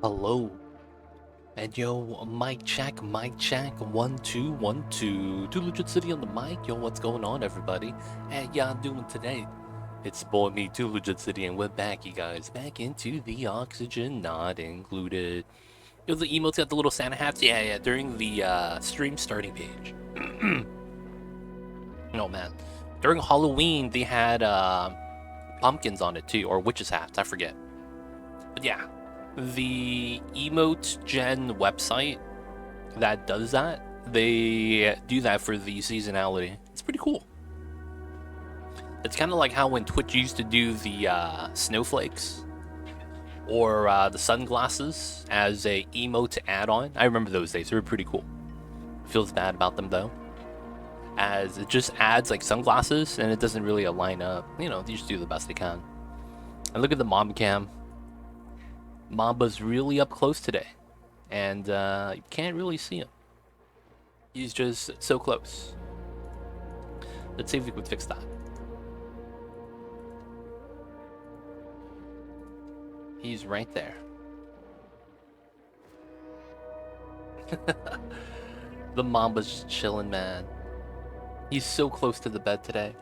Hello. And yo, mic check, 1 2 1 2. Two Legit City on the mic. Yo, what's going on, everybody? How y'all doing today? It's boy me, Two Legit City, and we're back, you guys. Back into the oxygen not included. Yo, the emotes got the little Santa hats. Yeah, during the stream starting page. Oh man, during Halloween they had pumpkins on it too, or witches hats. I forget. But yeah, the emote gen website that does that, they do that for the seasonality. It's pretty cool. It's kind of like how when Twitch used to do the snowflakes or the sunglasses as a emote add-on. I remember those days. They were pretty cool. Feels bad about them though, as it just adds like sunglasses and it doesn't really align up. You know, they just do the best they can. And look at the mom cam. Mamba's really up close today, and you can't really see him. He's just so close. Let's see if we can fix that. He's right there. The Mamba's just chilling, man. He's so close to the bed today.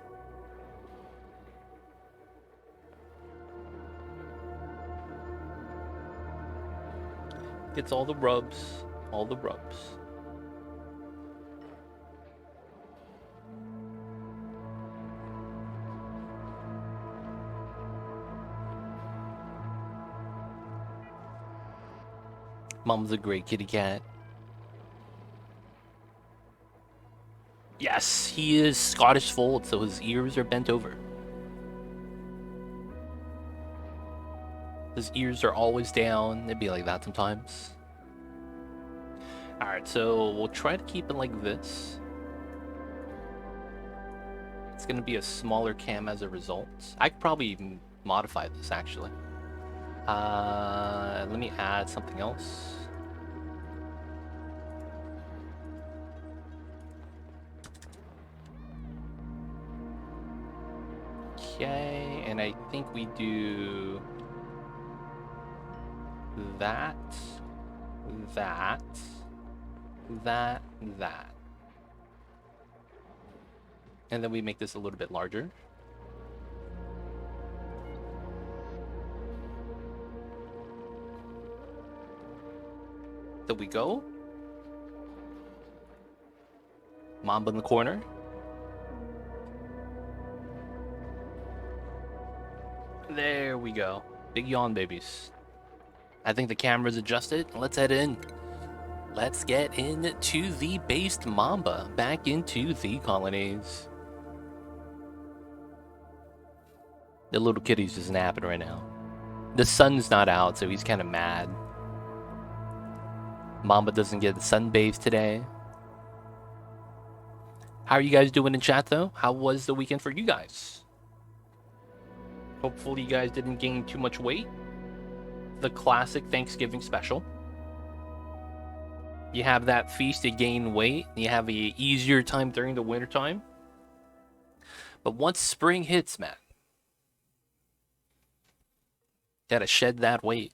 Gets all the rubs, all the rubs. Mom's a great kitty cat. Yes, he is Scottish fold, so his ears are bent over. His ears are always down. It'd be like that sometimes. Alright, so we'll try to keep it like this. It's gonna be a smaller cam as a result. I could probably even modify this actually. Let me add something else. Okay, and I think we do that, that, that. And then we make this a little bit larger. There we go. Mamba in the corner. There we go. Big yawn, babies. I think the camera's adjusted. Let's head in. Let's get into the based Mamba. Back into the colonies. The little kitty's just napping right now. The sun's not out, so he's kind of mad. Mamba doesn't get sunbathed today. How are you guys doing in chat, though? How was the weekend for you guys? Hopefully you guys didn't gain too much weight. The classic Thanksgiving special. You have that feast to gain weight. You have a easier time during the winter time. But once spring hits, man, gotta shed that weight.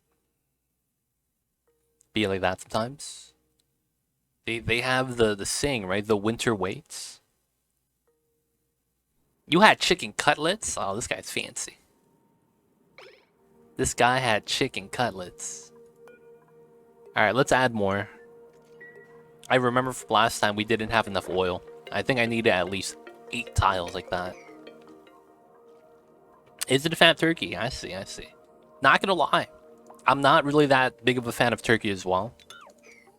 Be like that sometimes. They have the saying, right? The winter weights. You had chicken cutlets? Oh, this guy's fancy. This guy had chicken cutlets. Alright, let's add more. I remember from last time we didn't have enough oil. I think I needed at least 8 tiles like that. Is it a fat turkey? I see. Not gonna lie, I'm not really that big of a fan of turkey as well.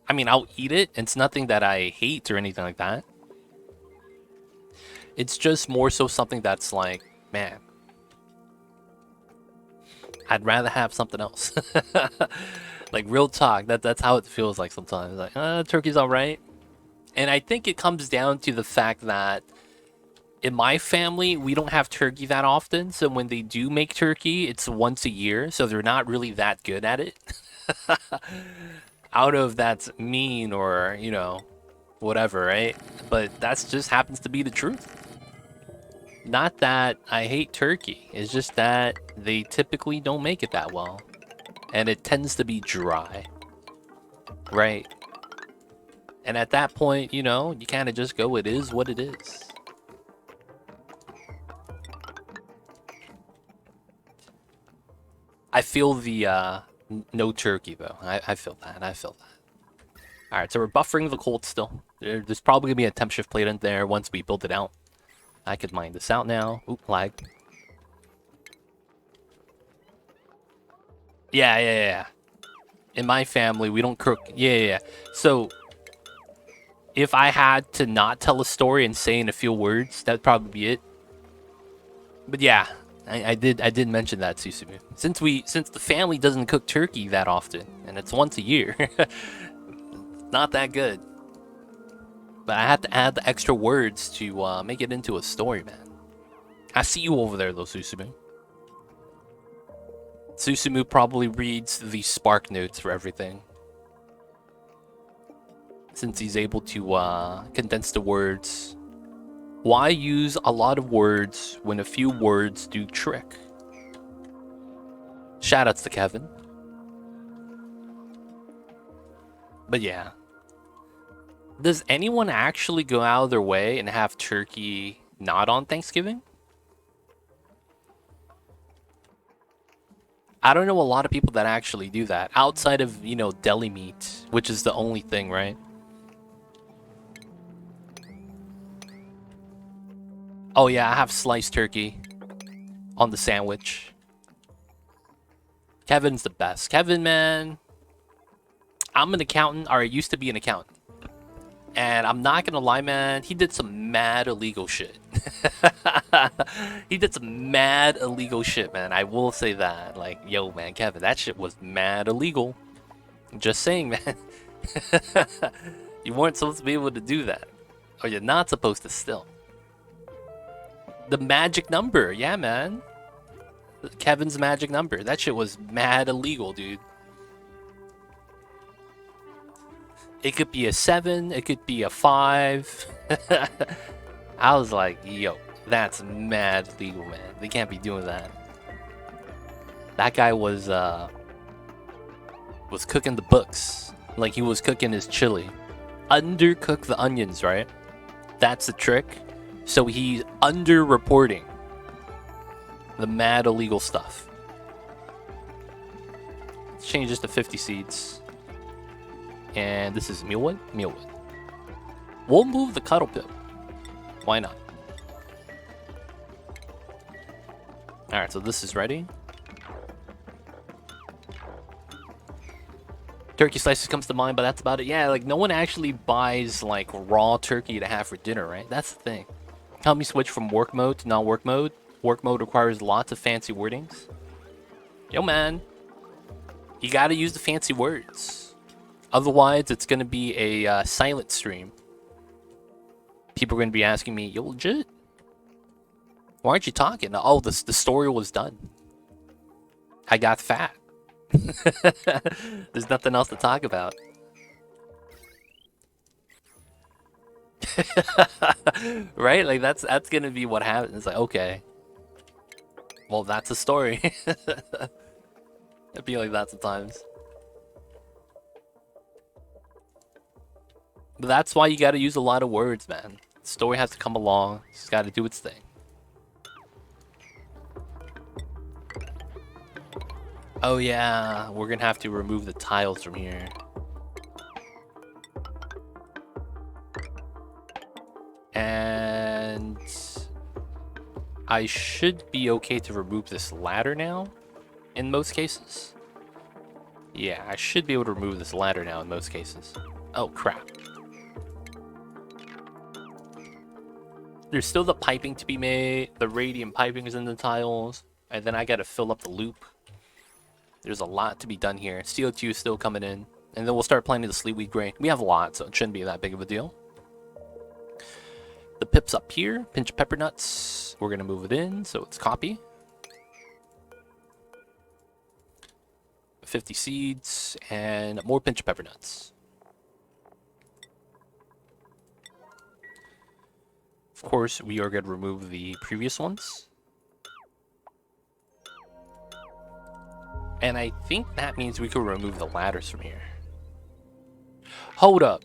I mean, I'll eat it. It's nothing that I hate or anything like that. It's just more so something that's like, man, I'd rather have something else. Like, real talk, that's how it feels like sometimes. Like, turkey's alright. And I think it comes down to the fact that in my family, we don't have turkey that often. So when they do make turkey, it's once a year. So they're not really that good at it. Out of that's mean or, you know, whatever, right? But that's just happens to be the truth. Not that I hate turkey. It's just that they typically don't make it that well. and it tends to be dry, right? And at that point, you know, you kind of just go, it is what it is. I feel the no turkey though. I feel that. I feel that. All right, so we're buffering the cold still. There's probably gonna be a temp shift plate in there once we build it out. I could mine this out now. Oop, lag. Yeah. In my family, we don't cook. Yeah. So, if I had to not tell a story and say in a few words, that'd probably be it. But yeah, I did mention that, Susumu. Since the family doesn't cook turkey that often, and it's once a year, not that good. But I had to add the extra words to make it into a story, man. I see you over there, though, Susumu. Susumu probably reads the Spark notes for everything, since he's able to condense the words. Why use a lot of words when a few words do trick? Shoutouts to Kevin. But yeah. Does anyone actually go out of their way and have turkey not on Thanksgiving? I don't know a lot of people that actually do that, outside of, you know, deli meat, which is the only thing, right? Oh yeah, I have sliced turkey on the sandwich. Kevin's the best. Kevin, man, I'm an accountant, or I used to be an accountant. And I'm not gonna lie, man, he did some mad illegal shit. He did some mad illegal shit, man. I will say that. Like, yo, man, Kevin, that shit was mad illegal. Just saying, man. You weren't supposed to be able to do that. Or you're not supposed to still. The magic number, yeah, man. Kevin's magic number. That shit was mad illegal, dude. It could be a 7, it could be a 5. I was like, yo, that's mad legal, man. They can't be doing that. That guy was cooking the books. Like he was cooking his chili. Undercook the onions, right? That's the trick. So he's under-reporting the mad illegal stuff. Let's change this to 50 seeds. And this is mealwood? Mealwood. We'll move the cuddle pip. Why not? Alright, so this is ready. Turkey slices comes to mind, but that's about it. Yeah, like no one actually buys like raw turkey to have for dinner, right? That's the thing. Help me switch from work mode to non-work mode. Work mode requires lots of fancy wordings. Yo, man. You gotta use the fancy words. Otherwise, it's going to be a silent stream. People are going to be asking me, yo, legit? Why aren't you talking? Oh, the story was done. I got fat. There's nothing else to talk about. Right? Like, that's going to be what happens. It's like, okay. Well, that's a story. It'd be like that sometimes. But that's why you gotta use a lot of words, man. The story has to come along. It's gotta do its thing. Oh yeah, we're gonna have to remove the tiles from here. And I should be okay to remove this ladder now, in most cases. Yeah, I should be able to remove this ladder now in most cases. Oh crap. There's still the piping to be made. The radium piping is in the tiles. And then I gotta fill up the loop. There's a lot to be done here. CO2 is still coming in. And then we'll start planting the sleetweed grain. We have a lot, so it shouldn't be that big of a deal. The pip's up here. Pinch of pepper nuts. We're gonna move it in, so it's copy. 50 seeds and more pinch of pepper nuts. Of course, we are going to remove the previous ones. And I think that means we could remove the ladders from here. Hold up.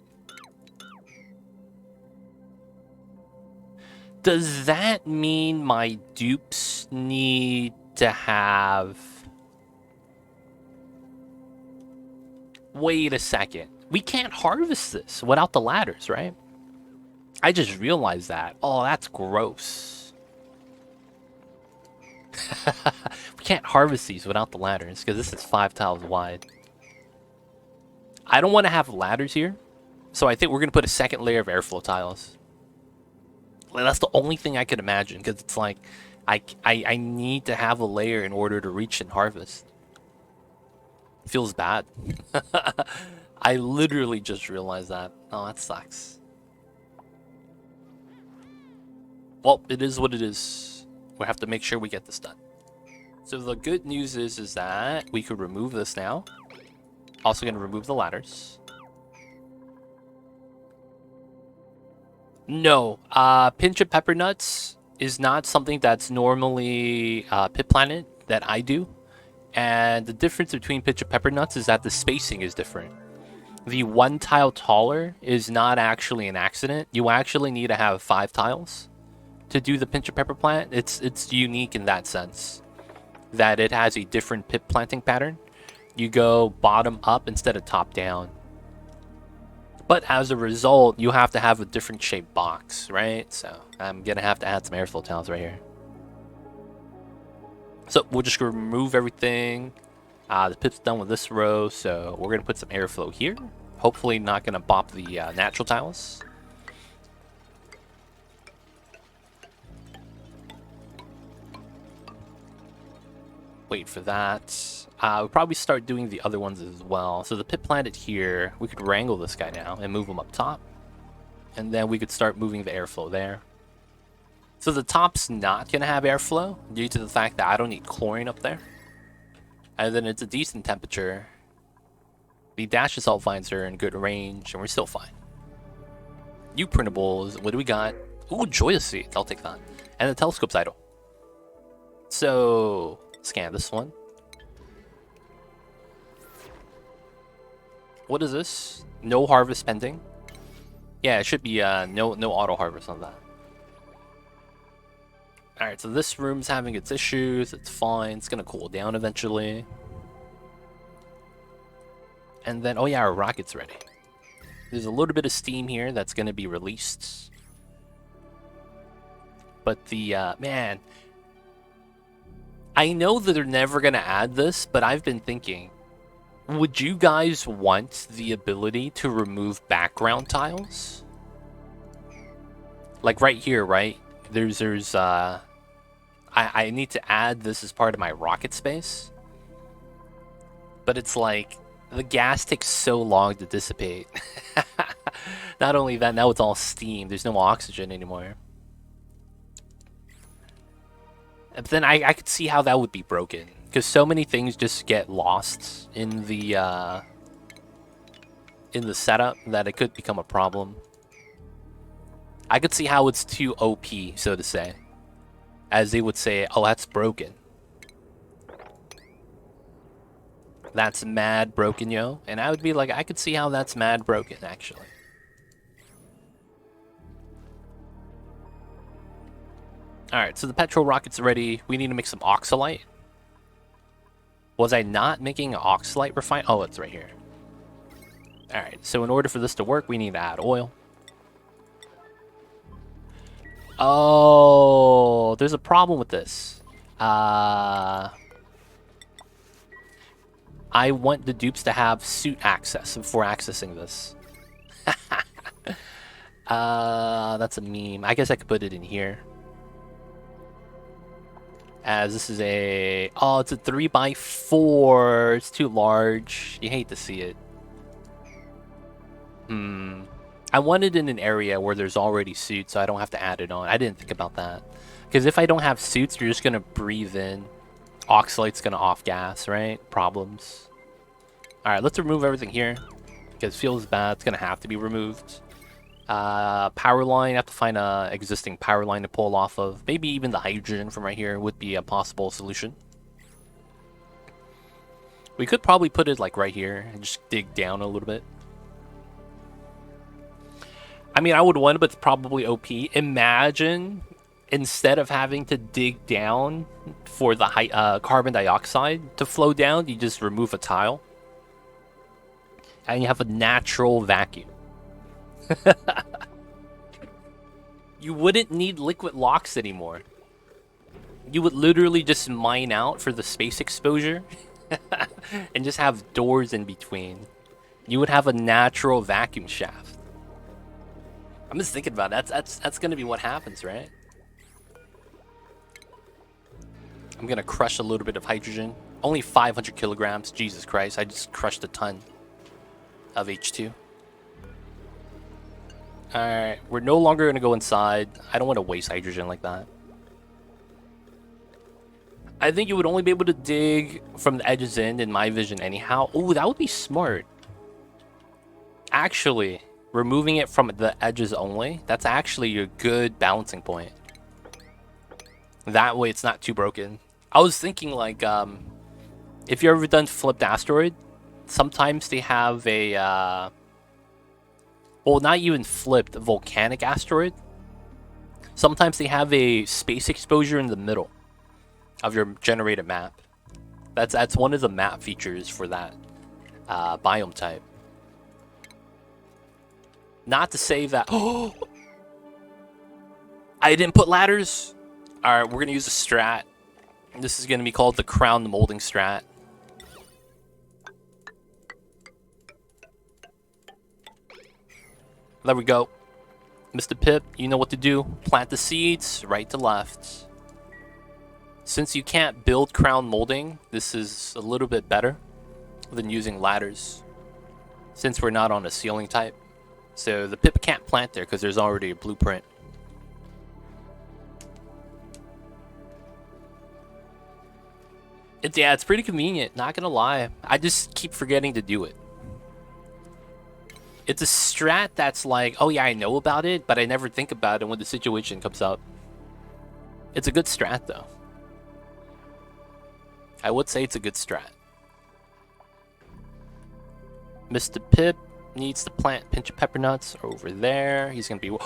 Does that mean my dupes need to have... Wait a second. We can't harvest this without the ladders, right? I just realized that. Oh, that's gross. We can't harvest these without the ladders because this is 5 tiles wide. I don't want to have ladders here, so I think we're going to put a second layer of airflow tiles. That's the only thing I could imagine, because it's like I need to have a layer in order to reach and harvest. It feels bad. I literally just realized that. Oh, that sucks. Well, it is what it is. We have to make sure we get this done. So the good news is that we could remove this now. Also going to remove the ladders. No, pinch of pepper nuts is not something that's normally pit planet that I do. And the difference between pinch of pepper nuts is that the spacing is different. The 1 tile taller is not actually an accident. You actually need to have 5 tiles to do the pinch of pepper plant. It's unique in that sense, that it has a different pit planting pattern. You go bottom up instead of top down. But as a result, you have to have a different shaped box, right? So I'm going to have to add some airflow tiles right here. So we'll just remove everything. The pit's done with this row, so we're going to put some airflow here. Hopefully not going to bop the natural tiles. Wait for that. We'll probably start doing the other ones as well. So the pit planet here, we could wrangle this guy now and move him up top. And then we could start moving the airflow there. So the top's not going to have airflow due to the fact that I don't need chlorine up there. And then it's a decent temperature. The dash assault vines are in good range and we're still fine. New printables, what do we got? Ooh, joyous seeds, I'll take that. And the telescope's idle. So, scan this one. What is this? No harvest pending? Yeah, it should be no auto harvest on that. Alright, so this room's having its issues. It's fine. It's going to cool down eventually. And then, oh yeah, our rocket's ready. There's a little bit of steam here that's going to be released. But the, man... I know that they're never going to add this, but I've been thinking... Would you guys want the ability to remove background tiles? Like right here, right? I need to add this as part of my rocket space. But it's like, the gas takes so long to dissipate. Not only that, now it's all steam. There's no oxygen anymore. But then I could see how that would be broken. Because so many things just get lost in the setup that it could become a problem. I could see how it's too OP, so to say. As they would say, oh, that's broken. That's mad broken, yo. And I would be like, I could see how that's mad broken, actually. Alright, so the Petro rocket's ready. We need to make some oxalite. Was I not making an oxalite refine? Oh, it's right here. Alright, so in order for this to work, we need to add oil. Oh, there's a problem with this. I want the dupes to have suit access before accessing this. That's a meme. I guess I could put it in here. As this is a... Oh, it's a 3x4. It's too large. You hate to see it. I want it in an area where there's already suits, so I don't have to add it on. I didn't think about that. Because if I don't have suits, you're just going to breathe in. Oxalite's going to off-gas, right? Problems. Alright, let's remove everything here. Because it feels bad. It's going to have to be removed. Power line. I have to find a existing power line to pull off of. Maybe even the hydrogen from right here would be a possible solution. We could probably put it like right here and just dig down a little bit. I mean, I would want it, but it's probably OP. Imagine instead of having to dig down for the carbon dioxide to flow down, you just remove a tile. And you have a natural vacuum. You wouldn't need liquid locks anymore. You would literally just mine out for the space exposure and just have doors in between. You would have a natural vacuum shaft. I'm just thinking about it. That's gonna be what happens, right? I'm gonna crush a little bit of hydrogen. Only 500 kilograms. Jesus Christ, I just crushed a ton of H2. Alright, we're no longer gonna go inside. I don't want to waste hydrogen like that. I think you would only be able to dig from the edges in my vision anyhow. Oh, that would be smart. Actually, removing it from the edges only, that's actually a good balancing point. That way it's not too broken. I was thinking like, if you've ever done flipped asteroid, sometimes they have a, well, not even flipped, volcanic asteroid. Sometimes they have a space exposure in the middle of your generated map. That's one of the map features for that biome type. Not to say that... Oh! I didn't put ladders! Alright, we're going to use a strat. This is going to be called the crown molding strat. There we go. Mr. Pip, you know what to do. Plant the seeds right to left. Since you can't build crown molding, this is a little bit better than using ladders. Since we're not on a ceiling type. So the Pip can't plant there because there's already a blueprint. Yeah, it's pretty convenient, not gonna lie. I just keep forgetting to do it. It's a strat that's like, oh yeah, I know about it, but I never think about it when the situation comes up. It's a good strat though. I would say it's a good strat. Mr. Pip needs to plant pinch of pepper nuts over there. He's gonna be...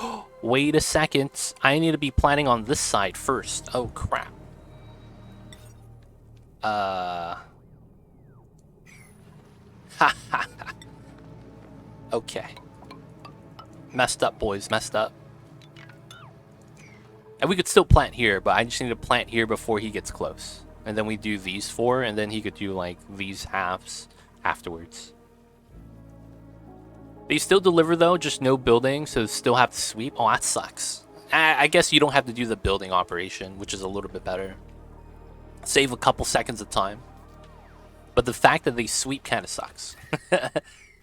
Wait a second. I need to be planting on this side first. Oh, crap. Okay. Messed up, boys. Messed up. And we could still plant here, but I just need to plant here before he gets close. And then we do these four, and then he could do, like, these halves afterwards. They still deliver, though, just no building, so still have to sweep. Oh, that sucks. I guess you don't have to do the building operation, which is a little bit better. Save a couple seconds of time. But the fact that they sweep kind of sucks.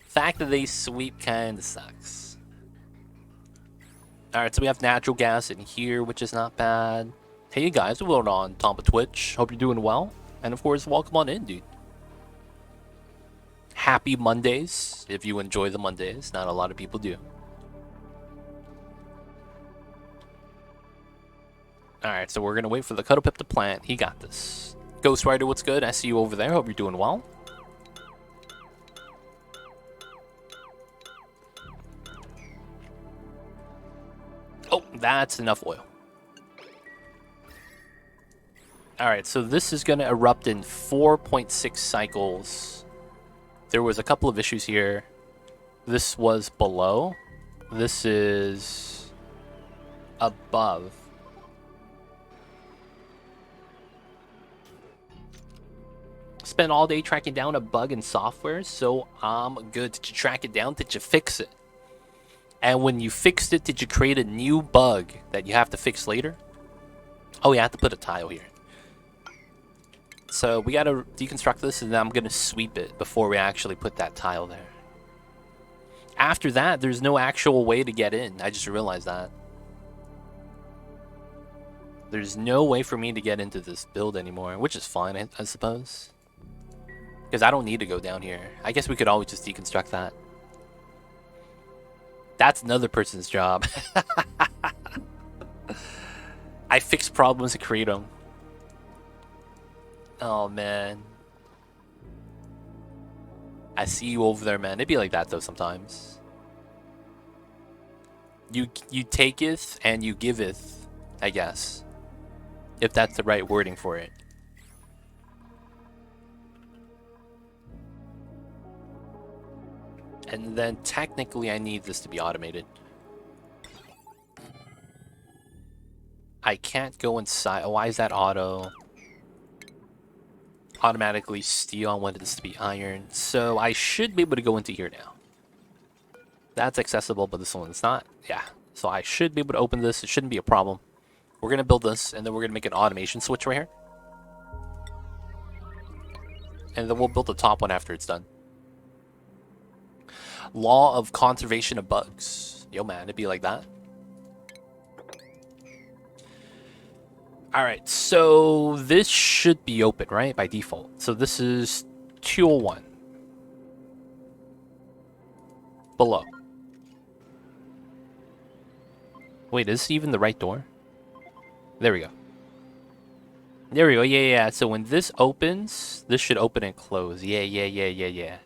Fact that they sweep kind of sucks. Alright, so we have natural gas in here, which is not bad. Hey guys, we're on Tomba Twitch. Hope you're doing well. And of course, welcome on in, dude. Happy Mondays, if you enjoy the Mondays. Not a lot of people do. Alright, so we're going to wait for the Cuddle Pip to plant. He got this. Ghost Rider, what's good? I see you over there. Hope you're doing well. Oh, that's enough oil. Alright, so this is going to erupt in 4.6 cycles. There was a couple of issues here. This was below. This is above. Spent all day tracking down a bug in software, so I'm good. Did you track it down? Did you fix it? And when you fixed it, did you create a new bug that you have to fix later? Oh, you have to put a tile here. So we gotta deconstruct this, and then I'm gonna sweep it before we actually put that tile there. After that, there's no actual way to get in. I just realized that. There's no way for me to get into this build anymore, which is fine, I suppose. Because I don't need to go down here. I guess we could always just deconstruct that. That's another person's job. I fix problems and create them. Oh, man. I see you over there, man. It'd be like that though sometimes. You taketh and you giveth, I guess, if that's the right wording for it. And then technically I need this to be automated. I can't go inside. Oh, why is that auto? Automatically steel. I wanted this to be iron. So I should be able to go into here now. That's accessible, but this one's not. Yeah. So I should be able to open this. It shouldn't be a problem. We're going to build this, and then we're going to make an automation switch right here. And then we'll build the top one after it's done. Law of conservation of bugs. Yo, man, it'd be like that. Alright, so this should be open, right? By default. So this is 201. Below. Wait, is this even the right door? There we go. There we go, yeah. So when this opens, this should open and close. Yeah.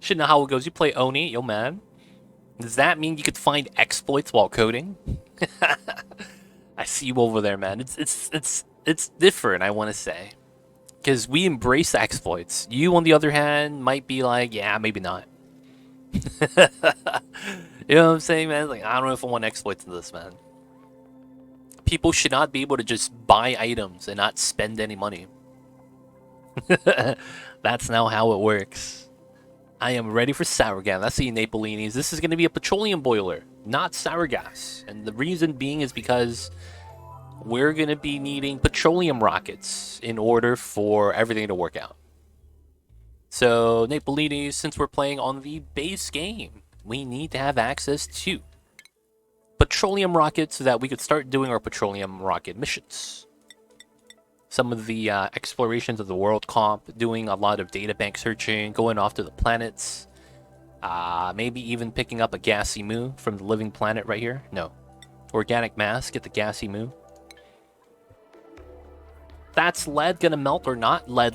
Should know how it goes. You play Oni, yo man. Does that mean you could find exploits while coding? I see you over there, man. It's different, I want to say, because we embrace the exploits. You, on the other hand, might be like, yeah, maybe not. You know what I'm saying, man? Like, I don't know if I want exploits in this, man. People should not be able to just buy items and not spend any money. That's now how it works. I am ready for sour gas. That's the Napolinis. This is going to be a petroleum boiler, not sour gas. And the reason being is because we're going to be needing petroleum rockets in order for everything to work out. So, Napolinis, since we're playing on the base game, we need to have access to petroleum rockets so that we could start doing our petroleum rocket missions. Some of the explorations of the World Comp, doing a lot of data bank searching, going off to the planets. Maybe even picking up a gassy moo from the living planet right here. No. Organic mass, get the gassy moo. That's lead gonna melt or not? Lead.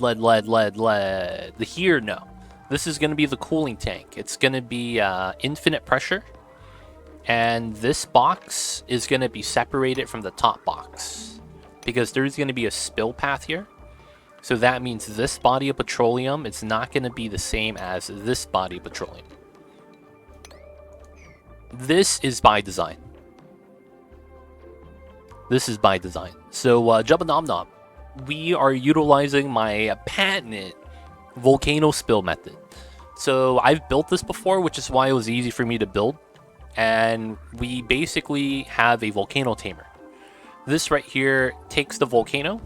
Here, no. This is gonna be the cooling tank. It's gonna be infinite pressure. And this box is gonna be separated from the top box, because there's going to be a spill path here. So that means this body of petroleum is not going to be the same as this body of petroleum. This is by design. This is by design. So, Jubba Nom Nom, we are utilizing my patented volcano spill method. So I've built this before, which is why it was easy for me to build. And we basically have a volcano tamer. This right here takes the volcano,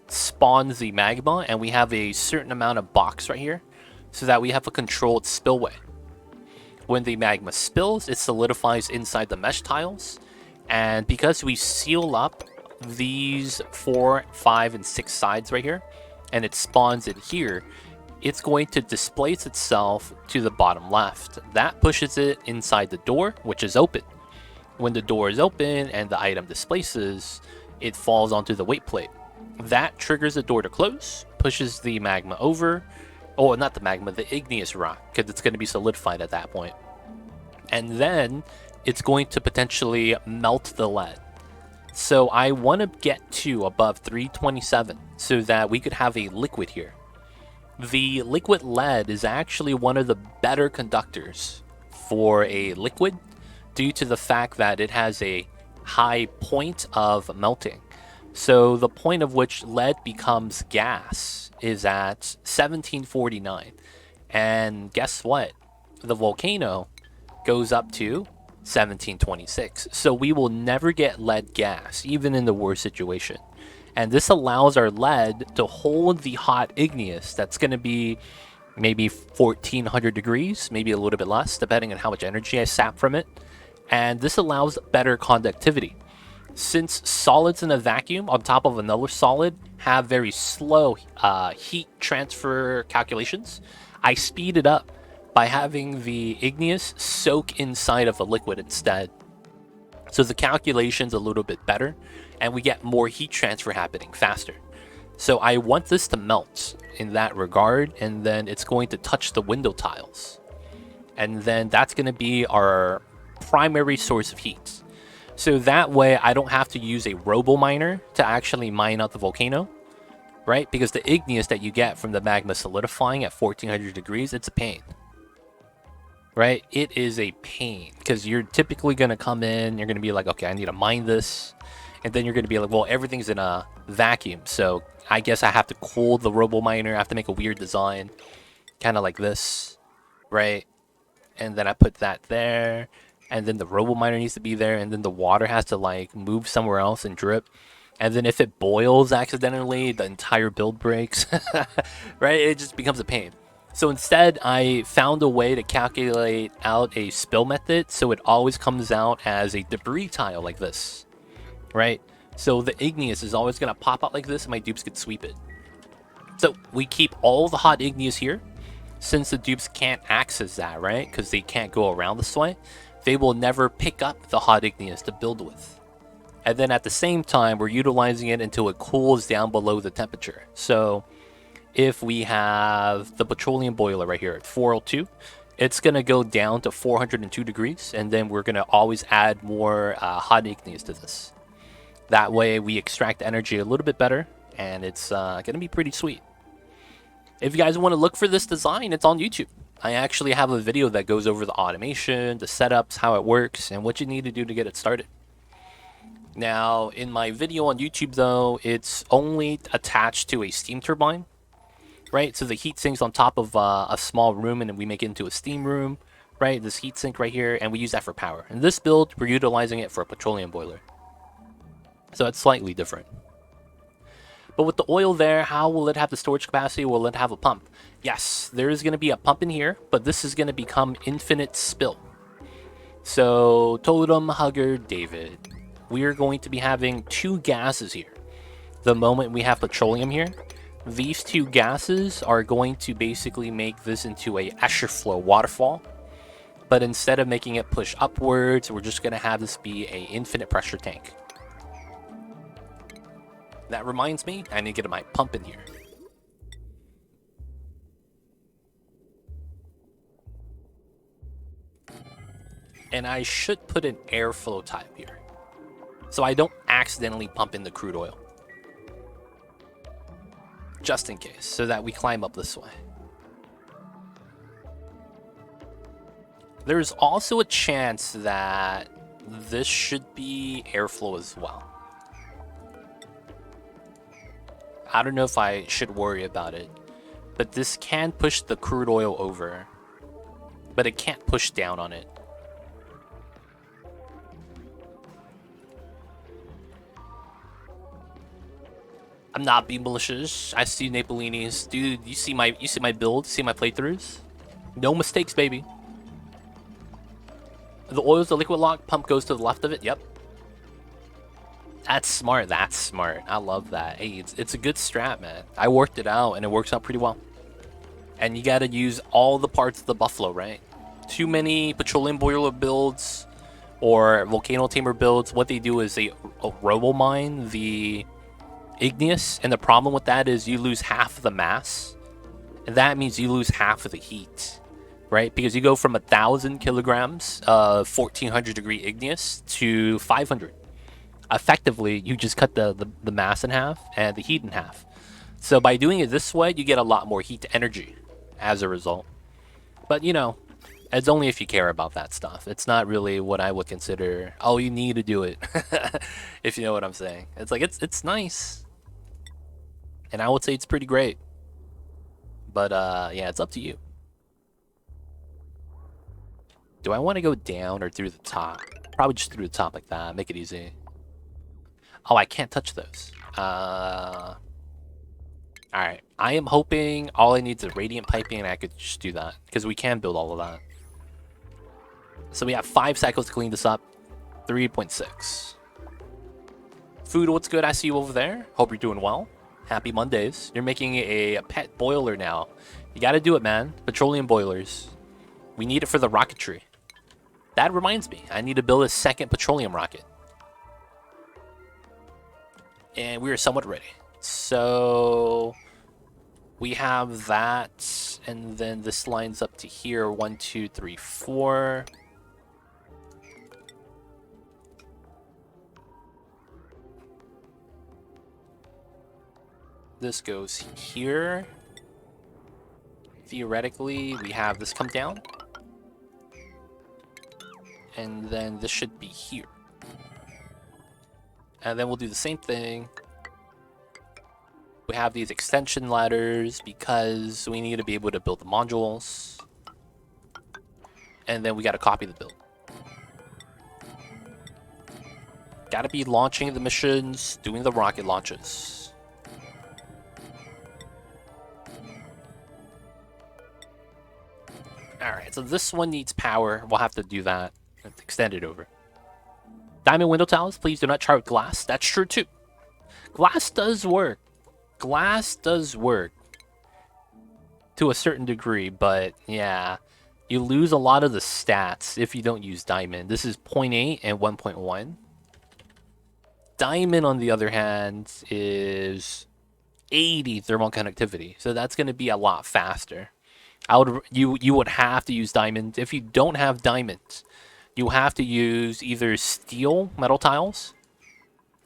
spawns the magma, and we have a certain amount of box right here so that we have a controlled spillway. When the magma spills, it solidifies inside the mesh tiles, and because we seal up these 4, 5, and 6 sides right here, and it spawns in here, it's going to displace itself to the bottom left. That pushes it inside the door, which is open. When the door is open and the item displaces, it falls onto the weight plate. That triggers the door to close, pushes the magma over. Oh, not the magma, the igneous rock, because it's going to be solidified at that point. And then it's going to potentially melt the lead. So I want to get to above 327 so that we could have a liquid here. The liquid lead is actually one of the better conductors for a liquid, due to the fact that it has a high point of melting. So the point of which lead becomes gas is at 1749. And guess what? The volcano goes up to 1726. So we will never get lead gas, even in the worst situation. And this allows our lead to hold the hot igneous that's going to be maybe 1400 degrees, maybe a little bit less, depending on how much energy I sap from it. And this allows better conductivity. Since solids in a vacuum on top of another solid have very slow heat transfer calculations, I speed it up by having the igneous soak inside of a liquid instead. So the calculation's a little bit better, and we get more heat transfer happening faster. So I want this to melt in that regard, and then it's going to touch the window tiles. And then that's going to be our primary source of heat. So that way I don't have to use a robo miner to actually mine out the volcano, right? Because the igneous that you get from the magma solidifying at 1400 degrees, it's a pain. Right? It is a pain because you're typically going to come in, you're going to be like, okay, I need to mine this. And then you're going to be like, well, everything's in a vacuum. So I guess I have to cool the robo miner. I have to make a weird design, kind of like this, right? And then I put that there. And then the robo miner needs to be there. And then the water has to like move somewhere else and drip. And then if it boils accidentally, the entire build breaks, right? It just becomes a pain. So instead, I found a way to calculate out a spill method so it always comes out as a debris tile like this, right? So the igneous is always going to pop out like this and my dupes could sweep it. So we keep all the hot igneous here. Since the dupes can't access that, right? Because they can't go around this way, they will never pick up the hot igneous to build with. And then at the same time, we're utilizing it until it cools down below the temperature. So if we have the petroleum boiler right here at 402, it's going to go down to 402 degrees, and then we're going to always add more hot igneous to this. That way we extract energy a little bit better, and it's going to be pretty sweet. If you guys want to look for this design, it's on YouTube. I actually have a video that goes over the automation, the setups, how it works, and what you need to do to get it started. Now, in my video on YouTube, though, it's only attached to a steam turbine. Right, so the heat sink's on top of a small room, and then we make it into a steam room, right? This heat sink right here, and we use that for power. In this build, we're utilizing it for a petroleum boiler. So it's slightly different. But with the oil there, how will it have the storage capacity? Will it have a pump? Yes, there is going to be a pump in here, but this is going to become infinite spill. So, Totem, Hugger, David, we are going to be having two gases here. The moment we have petroleum here, these two gases are going to basically make this into a Escher flow waterfall. But instead of making it push upwards, we're just going to have this be an infinite pressure tank. That reminds me, I need to get my pump in here. And I should put an airflow type here, so I don't accidentally pump in the crude oil. Just in case, so that we climb up this way. There's also a chance that this should be airflow as well. I don't know if I should worry about it, but this can push the crude oil over, but it can't push down on it. I'm not being malicious. I see Napolini's. Dude, you see my build? See my playthroughs? No mistakes, baby. The oil's the liquid lock, pump goes to the left of it. Yep. That's smart. That's smart. I love that. Hey, it's a good strat, man. I worked it out and it works out pretty well. And you gotta use all the parts of the buffalo, right? Too many petroleum boiler builds or volcano tamer builds, what they do is they robo mine the igneous, and the problem with that is you lose half of the mass, and that means you lose half of the heat, right? Because you go from 1,000 kilograms of 1400 degree igneous to 500. Effectively, you just cut the mass in half and the heat in half. So by doing it this way, you get a lot more heat to energy as a result. But you know, it's only if you care about that stuff. It's not really what I would consider, oh, you need to do it. If you know what I'm saying. It's like, it's nice. And I would say it's pretty great. But yeah, it's up to you. Do I want to go down or through the top? Probably just through the top like that. Make it easy. Oh, I can't touch those. Alright. I am hoping all I need is radiant piping and I could just do that. Because we can build all of that. So we have 5 cycles to clean this up. 3.6. Food, what's good? I see you over there. Hope you're doing well. Happy Mondays. You're making a pet boiler now. You gotta do it, man. Petroleum boilers. We need it for the rocketry. That reminds me. I need to build a second petroleum rocket. And we are somewhat ready. So we have that, and then this lines up to here. 1, 2, 3, 4. This goes here. Theoretically, we have this come down. And then this should be here. And then we'll do the same thing. We have these extension ladders because we need to be able to build the modules. And then we got to copy the build. Got to be launching the missions, doing the rocket launches. Alright, so this one needs power. We'll have to do that. Extend it over. Diamond window tiles, please do not chart glass. That's true too. Glass does work. Glass does work. To a certain degree, but yeah. You lose a lot of the stats if you don't use diamond. This is 0.8 and 1.1. Diamond, on the other hand, is 80 thermal conductivity. So that's going to be a lot faster. You would have to use diamond. If you don't have diamond, you have to use either steel metal tiles,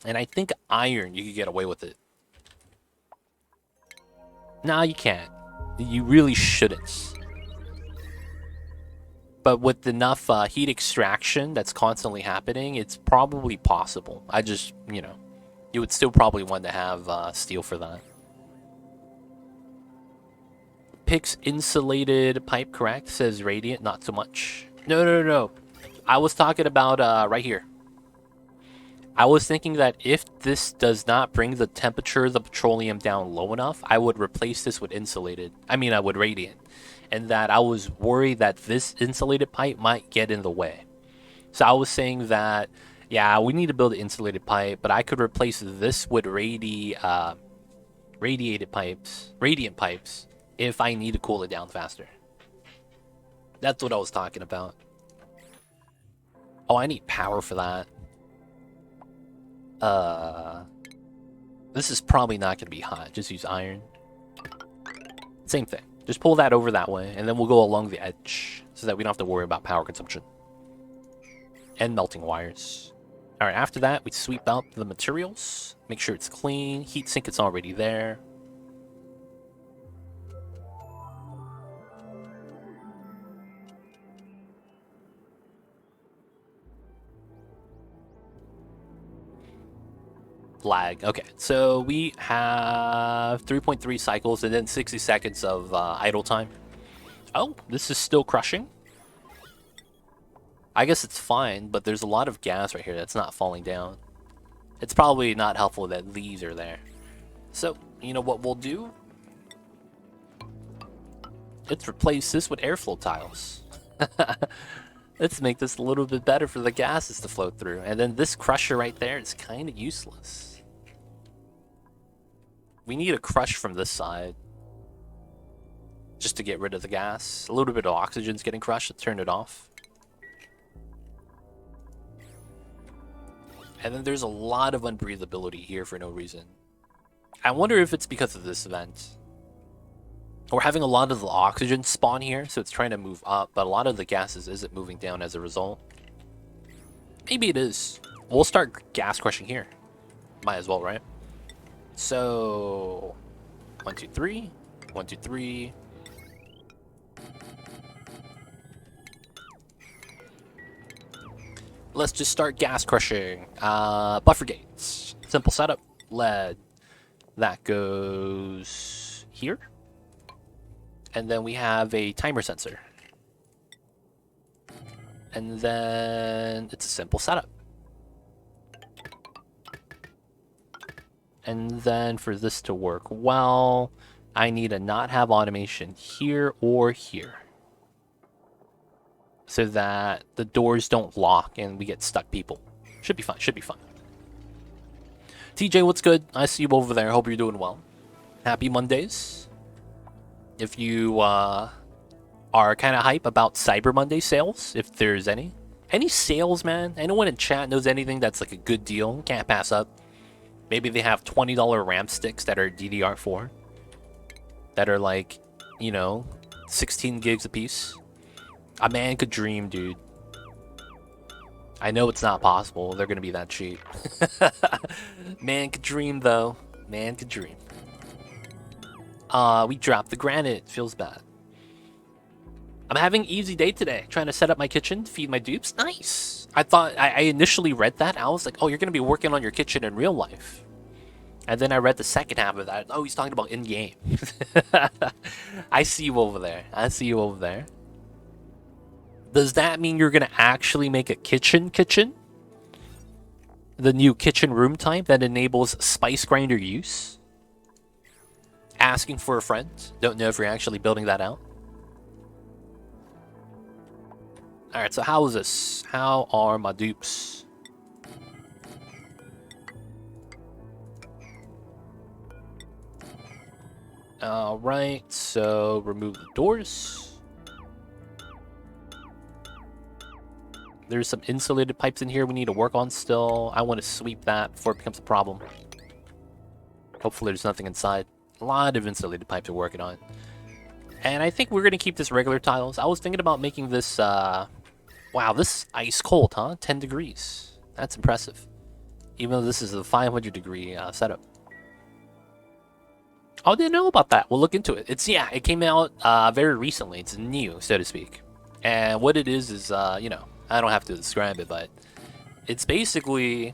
and I think iron, you could get away with it. Nah, you can't. You really shouldn't. But with enough heat extraction that's constantly happening, it's probably possible. I just, you would still probably want to have steel for that. Picks insulated pipe, correct? Says radiant, not so much. No. I was talking about right here. I was thinking that if this does not bring the temperature of the petroleum down low enough, I would replace this with insulated. I would radiant. And that I was worried that this insulated pipe might get in the way. So I was saying that, yeah, we need to build an insulated pipe, but I could replace this with radiant pipes, if I need to cool it down faster. That's what I was talking about. Oh, I need power for that. This is probably not going to be hot. Just use iron. Same thing. Just pull that over that way, and then we'll go along the edge so that we don't have to worry about power consumption. And melting wires. Alright, after that, we sweep out the materials. Make sure it's clean. Heatsink is already there. Lag. Okay, so we have 3.3 cycles and then 60 seconds of idle time. Oh, this is still crushing. I guess it's fine, but there's a lot of gas right here that's not falling down. It's probably not helpful that these are there. So, you know what we'll do? Let's replace this with airflow tiles. Let's make this a little bit better for the gases to flow through. And then this crusher right there is kind of useless. We need a crush from this side. Just to get rid of the gas. A little bit of oxygen's getting crushed. Let's turn it off. And then there's a lot of unbreathability here for no reason. I wonder if it's because of this event. We're having a lot of the oxygen spawn here, so it's trying to move up, but a lot of the gases isn't moving down as a result. Maybe it is. We'll start gas crushing here. Might as well, right? So 1, 2, 3. 1, 2, 3. Let's just start gas crushing. Buffer gates. Simple setup. Lead. That goes here. And then we have a timer sensor. And then it's a simple setup. And then for this to work well, I need to not have automation here or here. So that the doors don't lock and we get stuck people. Should be fun, should be fun. TJ, what's good? I see you over there. Hope you're doing well. Happy Mondays. If you are kind of hype about Cyber Monday sales, if there's any sales, man. Anyone in chat knows anything that's like a good deal? Can't pass up. Maybe they have $20 RAM sticks that are DDR4. That are like, 16 gigs a piece. A man could dream, dude. I know it's not possible. They're gonna be that cheap. Man could dream, though. Man could dream. We dropped the granite. Feels bad. I'm having an easy day today. Trying to set up my kitchen, feed my dupes. Nice. I initially read that. I was like, oh, you're gonna be working on your kitchen in real life. And then I read the second half of that. Oh, he's talking about in-game. I see you over there. I see you over there. Does that mean you're gonna actually make a kitchen? The new kitchen room type that enables spice grinder use? Asking for a friend. Don't know if you're actually building that out. Alright, so how is this? How are my dupes? Alright, so remove the doors. There's some insulated pipes in here we need to work on still. I want to sweep that before it becomes a problem. Hopefully there's nothing inside. A lot of insulated pipes we're working on. And I think we're going to keep this regular tiles. I was thinking about making this, wow, this is ice cold, huh? 10 degrees. That's impressive. Even though this is a 500 degree setup. Oh, I didn't know about that. We'll look into it. It came out very recently. It's new, so to speak. And what it is, I don't have to describe it, but it's basically,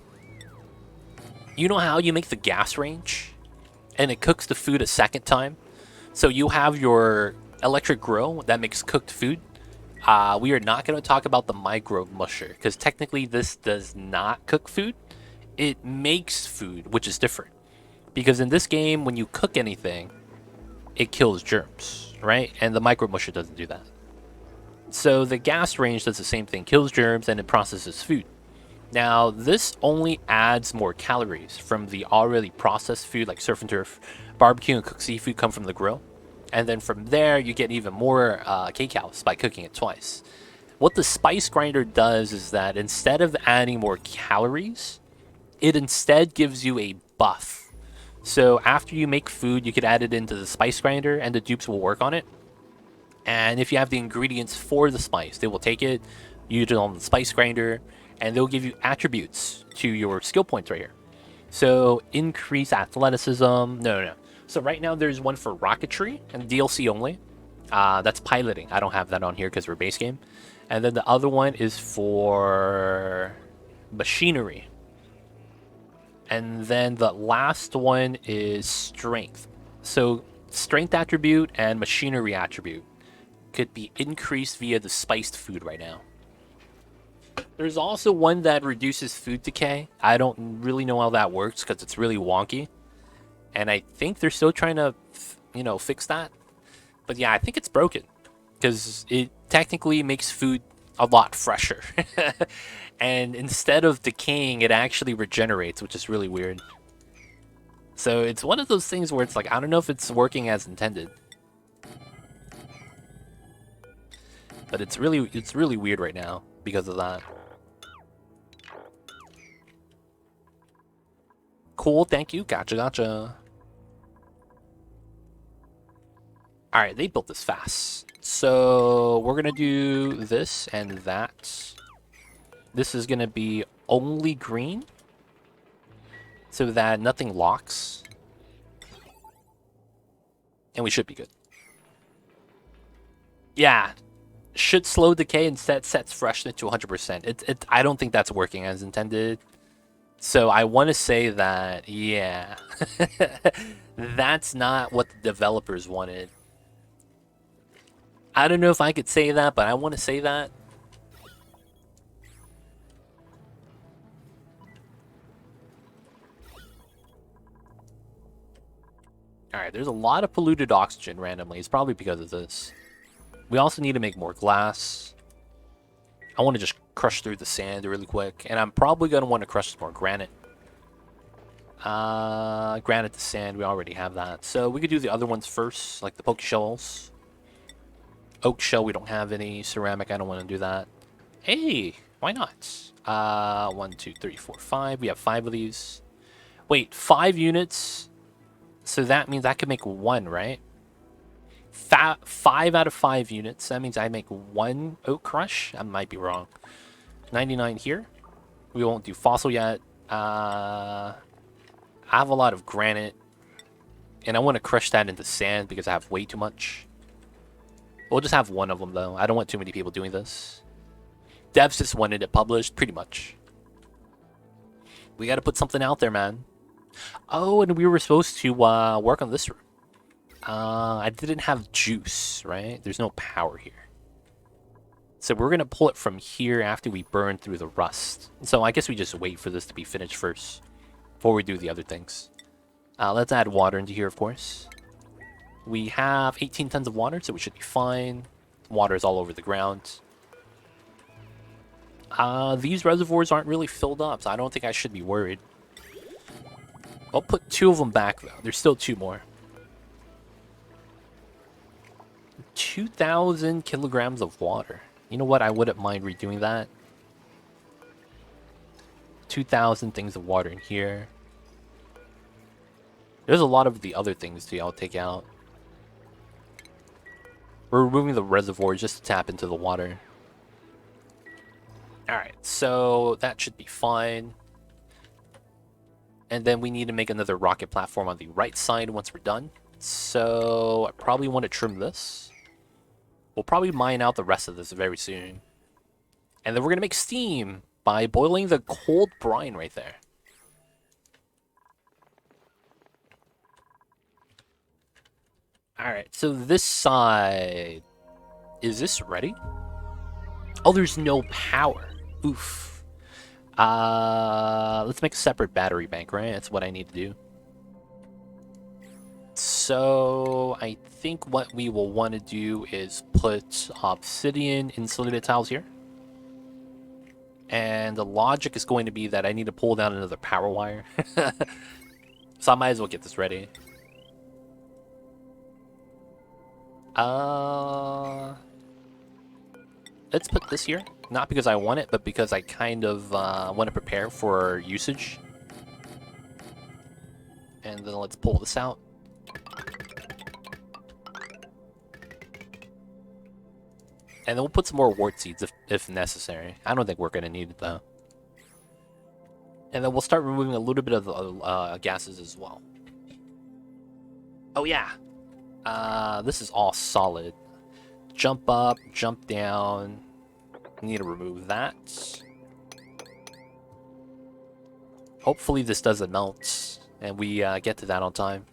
you know how you make the gas range and it cooks the food a second time? So you have your electric grill that makes cooked food. We are not going to talk about the micro musher because technically this does not cook food. It makes food, which is different. Because in this game, when you cook anything, it kills germs, right? And the micro musher doesn't do that. So the gas range does the same thing, kills germs, and it processes food. Now, this only adds more calories from the already processed food, like surf and turf, barbecue, and cooked seafood come from the grill. And then from there, you get even more kcals by cooking it twice. What the spice grinder does is that instead of adding more calories, it instead gives you a buff. So after you make food, you could add it into the spice grinder, and the dupes will work on it. And if you have the ingredients for the spice, they will take it, use it on the spice grinder, and they'll give you attributes to your skill points right here. So increase athleticism. No. So right now there's one for rocketry and DLC only. That's piloting. I don't have that on here because we're base game. And then the other one is for machinery. And then the last one is strength. So strength attribute and machinery attribute could be increased via the spiced food right now. There's also one that reduces food decay. I don't really know how that works because it's really wonky. And I think they're still trying to, fix that. But yeah, I think it's broken because it technically makes food a lot fresher. And instead of decaying, it actually regenerates, which is really weird. So it's one of those things where it's like, I don't know if it's working as intended. But it's really weird right now because of that. Cool, thank you. Gotcha. Alright, they built this fast. So we're gonna do this and that. This is gonna be only green, so that nothing locks. And we should be good. Yeah. Should slow decay and sets freshness to 100%. I don't think that's working as intended. So I want to say that, yeah. That's not what the developers wanted. I don't know if I could say that, but I want to say that. Alright, there's a lot of polluted oxygen randomly. It's probably because of this. We also need to make more glass. I want to just crush through the sand really quick. And I'm probably going to want to crush some more granite. Granite to sand, we already have that. So we could do the other ones first, like the poke shells. Oak shell, we don't have any. Ceramic, I don't want to do that. Hey, why not? 1, 2, 3, 4, 5. We have 5 of these. Wait, 5 units? So that means I could make 1, right? 5 out of 5 units. That means I make 1 Oak Crush? I might be wrong. 99 here. We won't do fossil yet. I have a lot of granite. And I want to crush that into sand because I have way too much. We'll just have 1 of them, though. I don't want too many people doing this. Devs just wanted it published, pretty much. We got to put something out there, man. Oh, and we were supposed to work on this room. I didn't have juice, right? There's no power here. So we're going to pull it from here after we burn through the rust. So I guess we just wait for this to be finished first before we do the other things. Let's add water into here, of course. We have 18 tons of water, so we should be fine. Water is all over the ground. These reservoirs aren't really filled up, so I don't think I should be worried. I'll put 2 of them back, though. There's still 2 more. 2,000 kilograms of water. You know what? I wouldn't mind redoing that. 2,000 things of water in here. There's a lot of the other things, too, I'll take out. We're removing the reservoir just to tap into the water. Alright, so that should be fine. And then we need to make another rocket platform on the right side once we're done. So I probably want to trim this. We'll probably mine out the rest of this very soon. And then we're going to make steam by boiling the cold brine right there. Alright, so this side... Is this ready? Oh, there's no power. Oof. Let's make a separate battery bank, right? That's what I need to do. So, I think what we will want to do is put obsidian insulated tiles here. And the logic is going to be that I need to pull down another power wire. So I might as well get this ready. Let's put this here. Not because I want it, but because I kind of want to prepare for usage. And then let's pull this out. And then we'll put some more wart seeds if necessary. I don't think we're going to need it, though. And then we'll start removing a little bit of the gases as well. Oh, yeah. This is all solid. Jump up, jump down. Need to remove that. Hopefully this doesn't melt, and we get to that on time.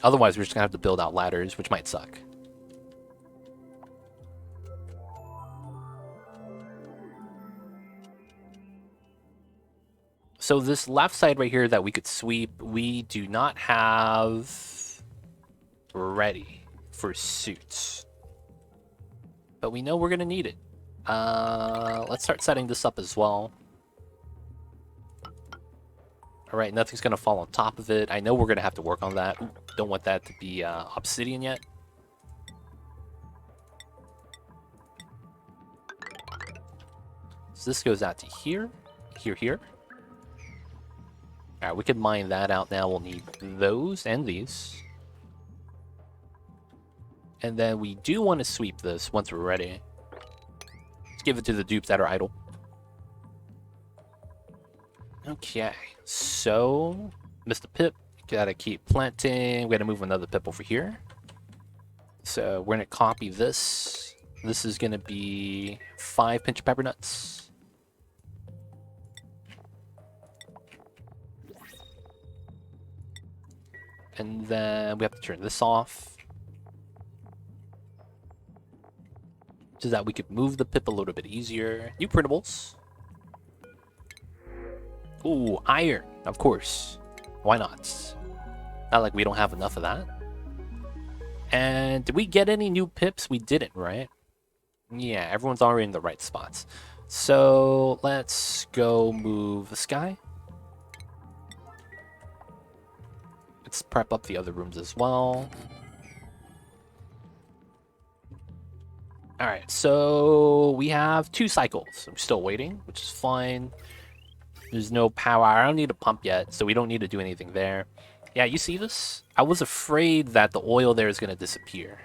Otherwise, we're just going to have to build out ladders, which might suck. So this left side right here that we could sweep, we do not have ready for suits. But we know we're going to need it. Let's start setting this up as well. Alright, nothing's going to fall on top of it. I know we're going to have to work on that. Ooh, don't want that to be obsidian yet. So this goes out to here, here. Alright, we can mine that out now. We'll need those and these. And then we do want to sweep this once we're ready. Let's give it to the dupes that are idle. Okay, so Mr. Pip, gotta keep planting. We gotta move another pip over here. So we're gonna copy this. This is gonna be 5 pinch of pepper nuts. And then we have to turn this off, so that we could move the pip a little bit easier. New printables. Ooh, iron, of course. Why not? Not like we don't have enough of that. And did we get any new pips? We didn't, right? Yeah, everyone's already in the right spots. So let's go move this guy. Let's prep up the other rooms as well. Alright, so we have 2 cycles. I'm still waiting, which is fine. There's no power. I don't need a pump yet, so we don't need to do anything there. Yeah, you see this? I was afraid that the oil there is going to disappear.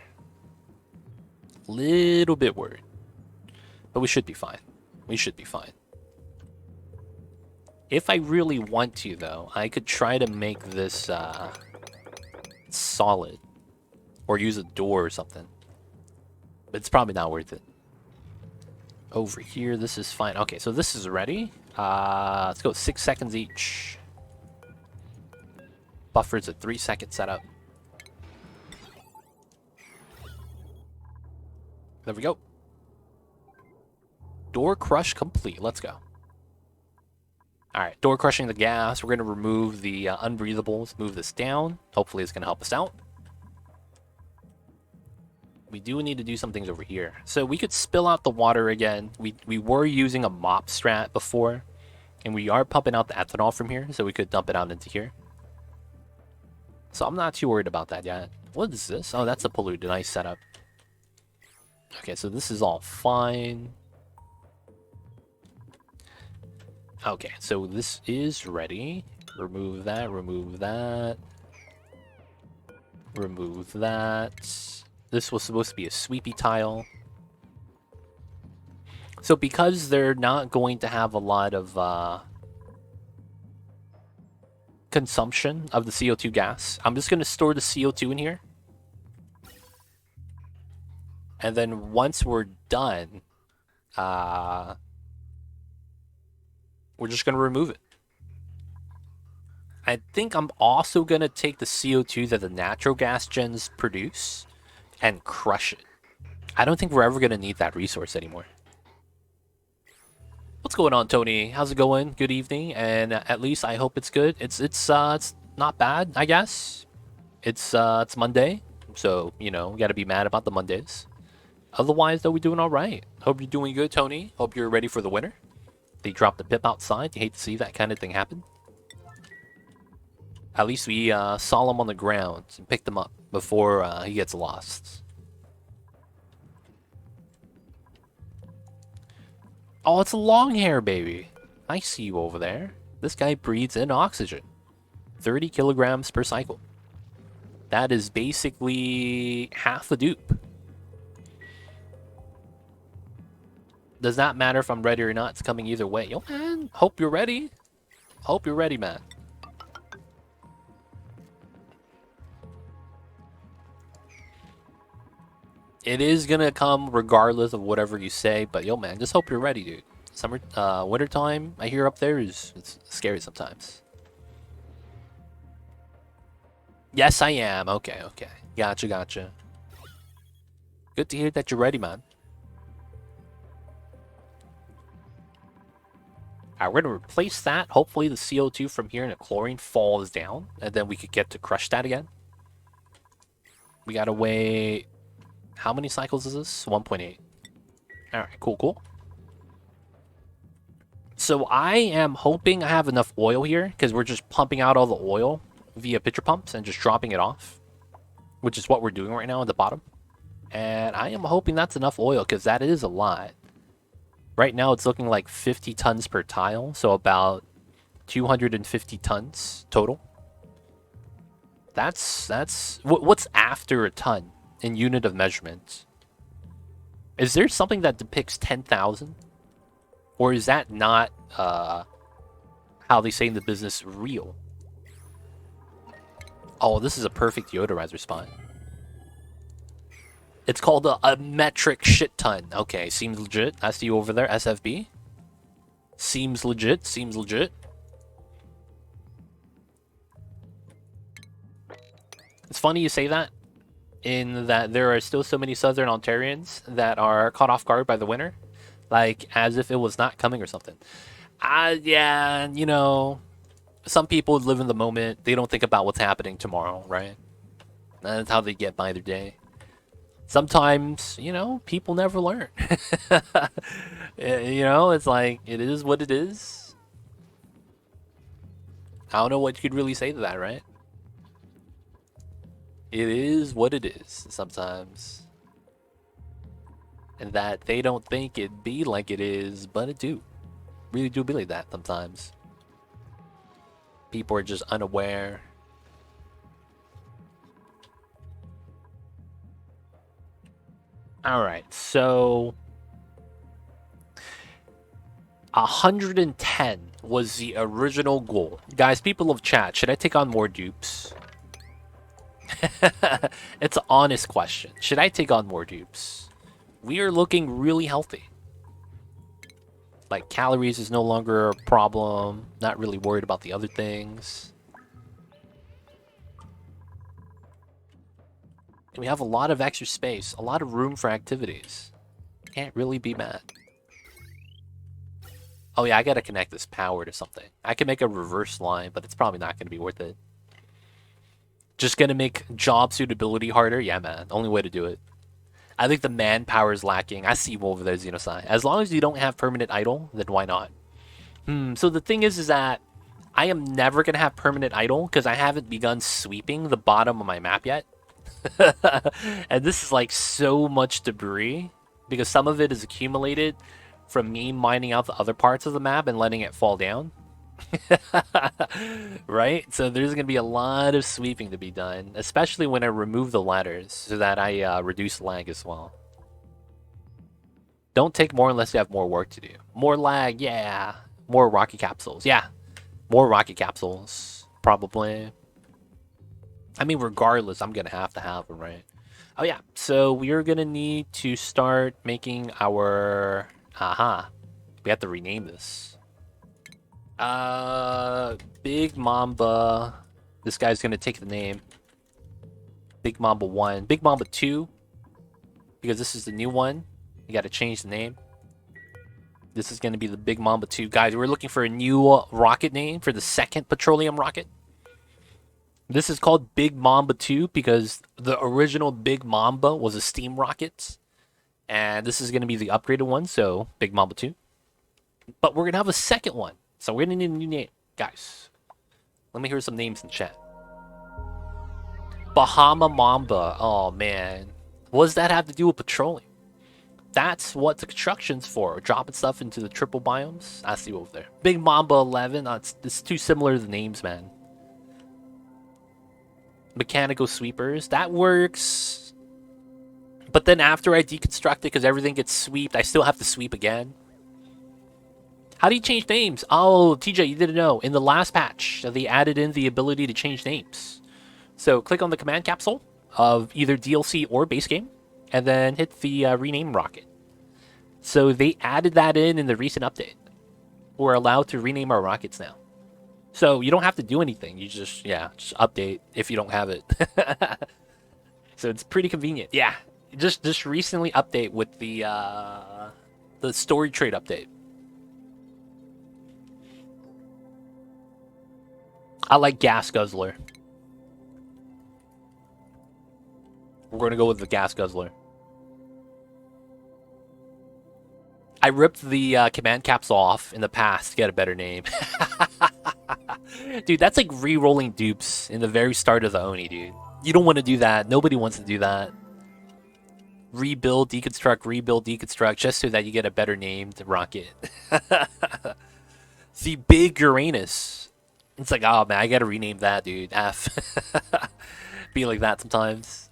Little bit worried. But we should be fine. We should be fine. If I really want to, though, I could try to make this solid. Or use a door or something. But it's probably not worth it. Over here, this is fine. Okay, so this is ready. Let's go 6 seconds each. Buffer's a 3-second setup. There we go. Door crush complete. Let's go. Alright, door crushing the gas. We're going to remove the unbreathables. Move this down. Hopefully it's going to help us out. We do need to do some things over here. So we could spill out the water again. We were using a mop strat before. And we are pumping out the ethanol from here. So we could dump it out into here. So I'm not too worried about that yet. What is this? Oh, that's a polluted ice setup. Okay, so this is all fine. Okay, so this is ready. Remove that, remove that. Remove that. This was supposed to be a sweepy tile. So because they're not going to have a lot of consumption of the CO2 gas, I'm just going to store the CO2 in here. And then once we're done, we're just going to remove it. I think I'm also going to take the CO2 that the natural gas gens produce and crush it. I don't think we're ever going to need that resource anymore. What's going on, Tony? How's it going? Good evening, and at least I hope it's good. It's not bad, I guess. It's Monday, so you know, gotta be mad about the Mondays. Otherwise, though, we're doing all right. Hope you're doing good, Tony. Hope you're ready for the winter. They dropped the pip outside. You hate to see that kind of thing happen. At least we saw him on the ground and picked him up before he gets lost. Oh, it's a long hair, baby. I see you over there. This guy breathes in oxygen. 30 kilograms per cycle. That is basically half a dupe. Does not matter if I'm ready or not. It's coming either way. Yo, man. Hope you're ready. Hope you're ready, man. It is gonna come regardless of whatever you say, but yo, man, just hope you're ready, dude. Summer, winter time, I hear up there it's scary sometimes. Yes, I am. Okay, okay. Gotcha, gotcha. Good to hear that you're ready, man. Alright, we're gonna replace that. Hopefully the CO2 from here and the chlorine falls down, and then we could get to crush that again. We gotta wait. How many cycles is this? 1.8. Alright, cool, cool. So I am hoping I have enough oil here, because we're just pumping out all the oil via pitcher pumps and just dropping it off, which is what we're doing right now at the bottom. And I am hoping that's enough oil, because that is a lot. Right now it's looking like 50 tons per tile, so about 250 tons total. That's what's after a ton in unit of measurement? Is there something that depicts 10,000? Or is that not how they say in the business real? Oh, this is a perfect deodorizer spot. It's called a metric shit ton. Okay, seems legit. I see you over there, SFB. Seems legit, seems legit. It's funny you say that, in that there are still so many Southern Ontarians that are caught off guard by the winter, like as if it was not coming or something. Yeah, you know, some people live in the moment. They don't think about what's happening tomorrow, right? That's how they get by their day. Sometimes, you know, people never learn. You know, it's like, it is what it is. I don't know what you could really say to that, right? It is what it is sometimes. And that they don't think it be like it is, but it do. Really do be like that sometimes. People are just unaware. Alright, so 110 was the original goal. Guys, people of chat, should I take on more dupes? It's an honest question. Should I take on more dupes? We are looking really healthy. Like, calories is no longer a problem. Not really worried about the other things. And we have a lot of extra space. A lot of room for activities. Can't really be mad. Oh yeah, I gotta connect this power to something. I can make a reverse line, but it's probably not gonna be worth it. Just gonna make job suitability harder? Yeah, man. Only way to do it. I think the manpower is lacking. I see you over there, Xenosci. As long as you don't have permanent idle, then why not? So the thing is that I am never gonna have permanent idle because I haven't begun sweeping the bottom of my map yet. And this is like so much debris because some of it is accumulated from me mining out the other parts of the map and letting it fall down. Right? So there's going to be a lot of sweeping to be done, especially when I remove the ladders so that I reduce lag as well. Don't take more unless you have more work to do. More lag, yeah. More rocket capsules, yeah. More rocket capsules, probably. I mean, regardless, I'm going to have them, right? Oh, yeah. So we are going to need to start making our... We have to rename this. Big Mamba. This guy's going to take the name. Big Mamba 1. Big Mamba 2. Because this is the new one. You got to change the name. This is going to be the Big Mamba 2. Guys, we're looking for a new rocket name for the second petroleum rocket. This is called Big Mamba 2 because the original Big Mamba was a steam rocket. And this is going to be the upgraded one, so Big Mamba 2. But we're going to have a second one. So we're going to need a new name. Guys, let me hear some names in chat. Bahama Mamba. Oh, man. What does that have to do with petroleum? That's what the construction's for. Dropping stuff into the triple biomes. I see over there. Big Mamba 11. It's too similar to the names, man. Mechanical sweepers. That works. But then after I deconstruct it, because everything gets sweeped, I still have to sweep again. How do you change names? Oh, TJ, you didn't know. In the last patch, they added in the ability to change names. So click on the command capsule of either DLC or base game, and then hit the rename rocket. So they added that in the recent update. We're allowed to rename our rockets now. So you don't have to do anything. You just update if you don't have it. So it's pretty convenient. Yeah, just recently update with the story trade update. I like Gas Guzzler. We're going to go with the Gas Guzzler. I ripped the command capsule off in the past to get a better name. Dude, that's like re-rolling dupes in the very start of the Oni, dude. You don't want to do that. Nobody wants to do that. Rebuild, deconstruct, just so that you get a better named rocket. The Big Uranus. It's like, oh man, I gotta rename that, dude. F. Be like that sometimes.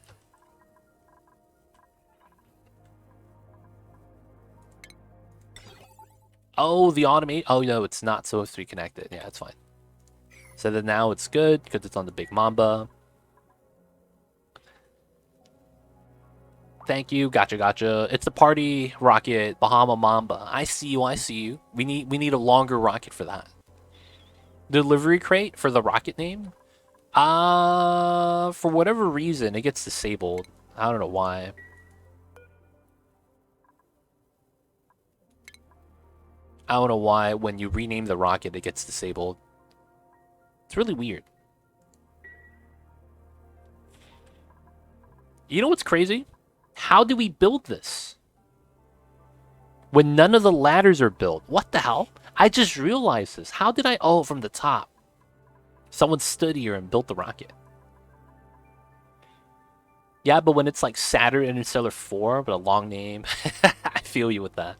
Oh, the automate. Oh no, it's not supposed to be connected. Yeah, it's fine. So then now it's good because it's on the Big Mamba. Thank you. Gotcha. It's the party rocket, Bahama Mamba. I see you. We need a longer rocket for that. Delivery crate for the rocket name? For whatever reason, it gets disabled. I don't know why. I don't know why when you rename the rocket, it gets disabled. It's really weird. You know what's crazy? How do we build this? When none of the ladders are built. What the hell? I just realized this. How did I... Oh, from the top. Someone stood here and built the rocket. Yeah, but when it's like Saturn Interstellar 4, but a long name, I feel you with that.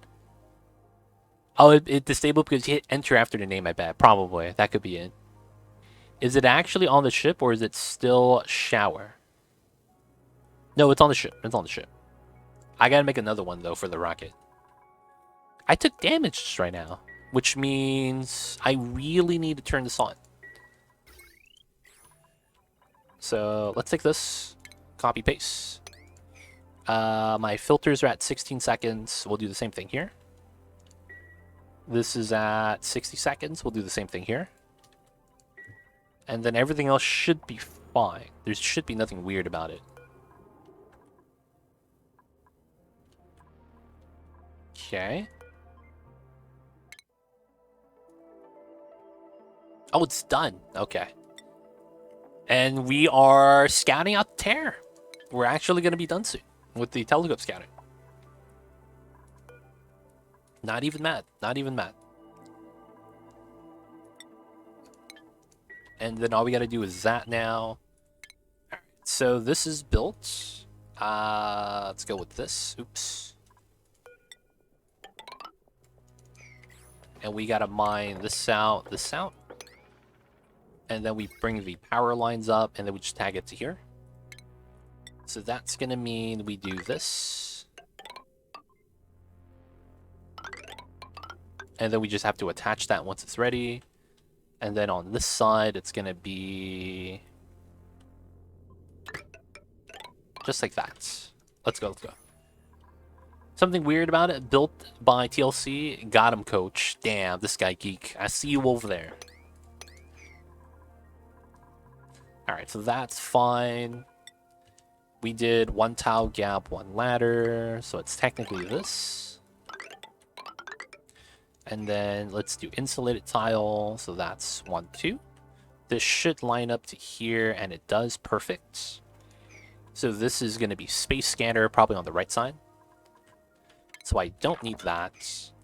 Oh, it disabled because you hit enter after the name, I bet. Probably. That could be it. Is it actually on the ship or is it still shower? No, it's on the ship. It's on the ship. I gotta make another one though for the rocket. I took damage just right now, which means I really need to turn this on. So let's take this, copy paste. My filters are at 16 seconds. We'll do the same thing here. This is at 60 seconds. We'll do the same thing here. And then everything else should be fine. There should be nothing weird about it. Okay. Oh, it's done. Okay. And we are scouting out the tear. We're actually going to be done soon with the telescope scouting. Not even mad. Not even mad. And then all we got to do is that now. Alright, so this is built. Let's go with this. Oops. And we got to mine this out, this out. And then we bring the power lines up, and then we just tag it to here. So that's going to mean we do this. And then we just have to attach that once it's ready. And then on this side, it's going to be just like that. Let's go, let's go. Something weird about it, built by TLC. Got him, coach. Damn, this guy geek. I see you over there. Alright, so that's fine. We did 1 tile gap, 1 ladder. So it's technically this. And then let's do insulated tile. So that's 1, 2. This should line up to here, and it does. Perfect. So this is going to be space scanner, probably on the right side. So I don't need that.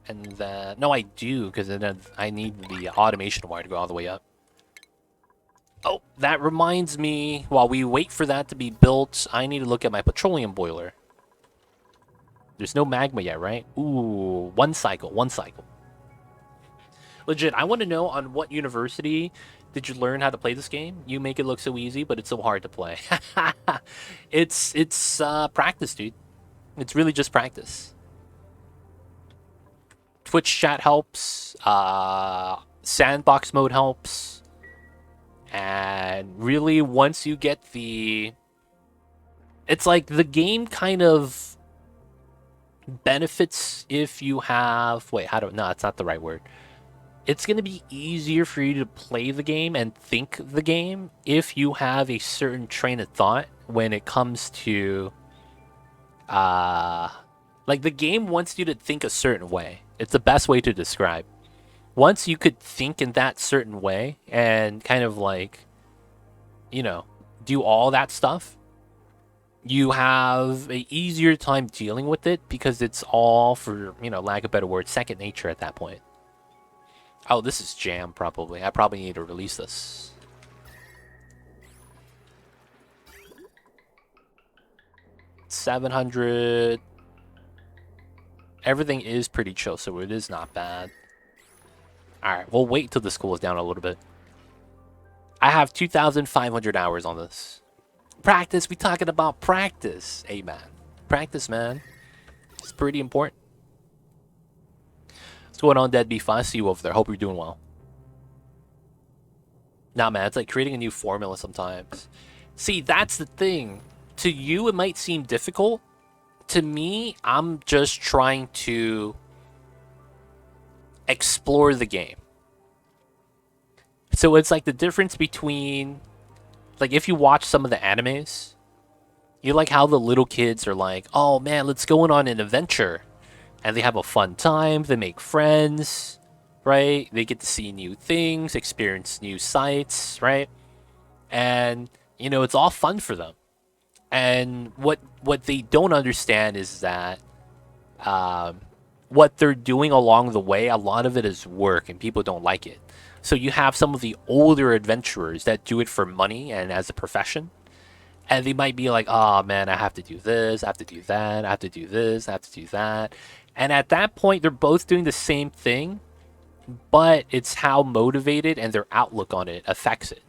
And then, no, I do, because then I need the automation wire to go all the way up. Oh, that reminds me, while we wait for that to be built, I need to look at my petroleum boiler. There's no magma yet, right? Ooh, 1 cycle, 1 cycle. Legit, I want to know on what university did you learn how to play this game? You make it look so easy, but it's so hard to play. It's practice, dude. It's really just practice. Twitch chat helps. Sandbox mode helps. And really, once you get the... It's like the game kind of benefits if you have... Wait, how do... No, it's not the right word. It's going to be easier for you to play the game and think the game if you have a certain train of thought when it comes to... like, the game wants you to think a certain way. It's the best way to describe. Once you could think in that certain way and kind of like, you know, do all that stuff, you have an easier time dealing with it because it's all, for, you know, lack of a better word, second nature at that point. Oh, this is jam, probably. I probably need to release this. $700. Everything is pretty chill, so it is not bad. Alright, we'll wait till this cools down a little bit. I have 2,500 hours on this. Practice, we talking about practice. Hey, man. Practice, man. It's pretty important. What's going on, Dead Beef? I see you over there. Hope you're doing well. Nah, man, it's like creating a new formula sometimes. See, that's the thing. To you, it might seem difficult. To me, I'm just trying to explore the game. So it's like the difference between, like, if you watch some of the animes, you like how the little kids are like, oh man, let's go on an adventure. And they have a fun time, they make friends, right? They get to see new things, experience new sights, right? And, you know, it's all fun for them. And what they don't understand is that what they're doing along the way, a lot of it is work, and people don't like it. So you have some of the older adventurers that do it for money and as a profession. And they might be like, oh man, I have to do this, I have to do that, I have to do this, I have to do that. And at that point, they're both doing the same thing, but it's how motivated and their outlook on it affects it.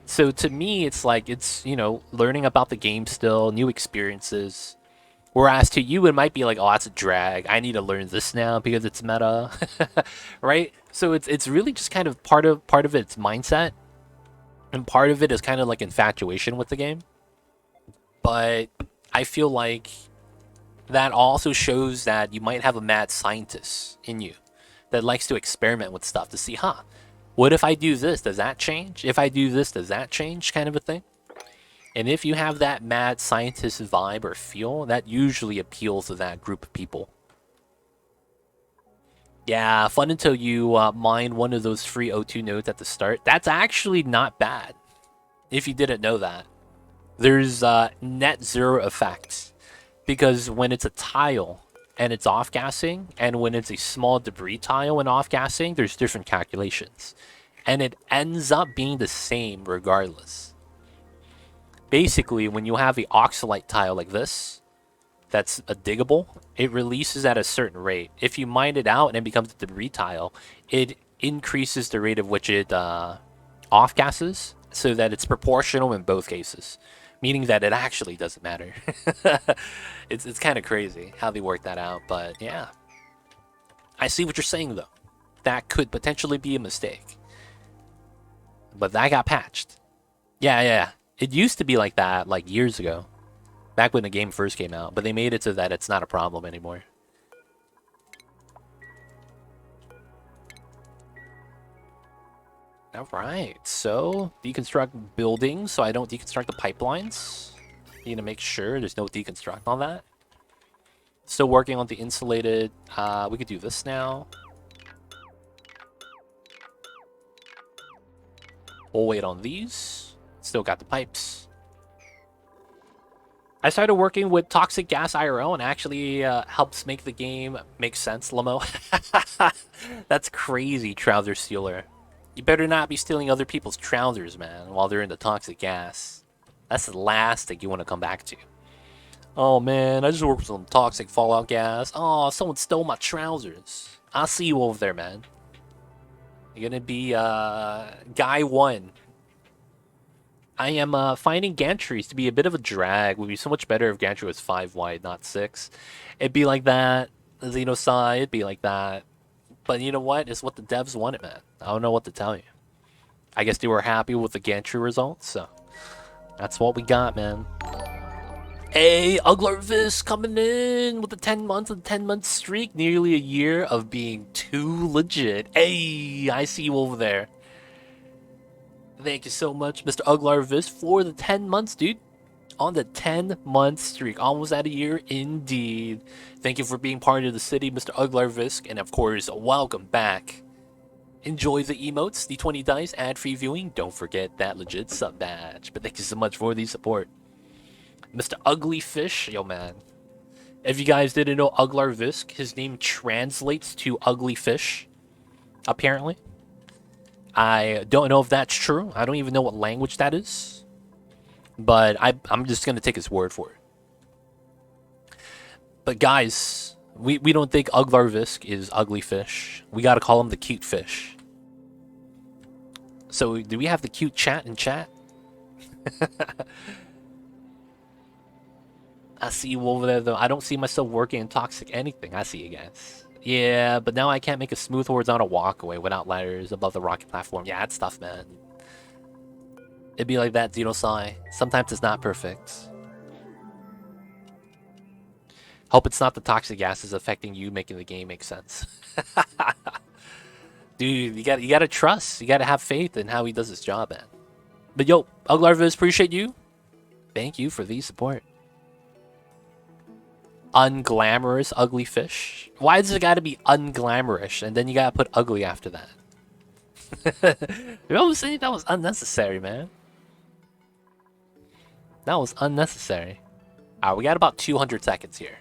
So to me, it's like it's, you know, learning about the game still, new experiences. Whereas to you, it might be like, oh, that's a drag. I need to learn this now because it's meta, right? So it's really just kind of part of its mindset, and part of it is kind of like infatuation with the game. But I feel like that also shows that you might have a mad scientist in you that likes to experiment with stuff to see, huh, what if I do this? Does that change? If I do this, does that change? Kind of a thing. And if you have that mad scientist vibe or feel, that usually appeals to that group of people. Yeah, fun until you mine one of those free O2 nodes at the start. That's actually not bad, if you didn't know that. There's net zero effect, because when it's a tile and it's off-gassing, and when it's a small debris tile and off-gassing, there's different calculations. And it ends up being the same regardless. Basically, when you have the oxalite tile like this, that's a diggable, it releases at a certain rate. If you mine it out and it becomes a debris tile, it increases the rate of which it off-gasses, so that it's proportional in both cases. Meaning that it actually doesn't matter. It's kind of crazy how they work that out, but yeah. I see what you're saying, though. That could potentially be a mistake. But that got patched. Yeah. It used to be like that, like, years ago. Back when the game first came out. But they made it so that it's not a problem anymore. Alright, so deconstruct buildings so I don't deconstruct the pipelines. Need to make sure there's no deconstruct on that. Still working on the insulated. We could do this now. We'll wait on these. Still got the pipes. I started working with Toxic Gas IRL and actually helps make the game make sense, Lamo. That's crazy, Trouser Stealer. You better not be stealing other people's trousers, man, while they're in the toxic gas. That's the last thing you want to come back to. Oh, man, I just worked with some toxic fallout gas. Oh, someone stole my trousers. I'll see you over there, man. You're gonna be, guy one. I am finding gantries to be a bit of a drag. Would be so much better if gantry was 5 wide, not 6. It'd be like that. Xenosci, it'd be like that. But you know what? It's what the devs wanted, man. I don't know what to tell you. I guess they were happy with the gantry results, so that's what we got, man. Hey, Uglarvis coming in with the 10 months and 10-month streak. Nearly a year of being too legit. Hey, I see you over there. Thank you so much, Mr. Uglarvis, for the 10 months, dude. On the 10-month streak. Almost at a year, indeed. Thank you for being part of the city, Mr. Uglarvisk. And of course, welcome back. Enjoy the emotes, the 20 dice, ad-free viewing. Don't forget that legit sub badge. But thank you so much for the support. Mr. Ugly Fish, yo man. If you guys didn't know Uglarvisk, his name translates to Ugly Fish, apparently. I don't know if that's true. I don't even know what language that is. But I'm just going to take his word for it. But guys, we don't think Uglarvisk is Ugly Fish. We got to call him the Cute Fish. So do we have the cute chat in chat? I see you over there, though. I don't see myself working in toxic anything. I see you guys. Yeah, but now I can't make a smooth horizontal walkway without ladders above the rocket platform. Yeah, it's tough, man. It'd be like that, Xenosci. Sometimes it's not perfect. Hope it's not the toxic gases affecting you, making the game make sense. Dude, you gotta trust. You gotta have faith in how he does his job, man. But yo, Uglarvis, appreciate you. Thank you for the support. Unglamorous ugly fish. Why does it gotta be unglamorous and then you gotta put ugly after that? You always say that was unnecessary, man. That was unnecessary. Alright, we got about 200 seconds here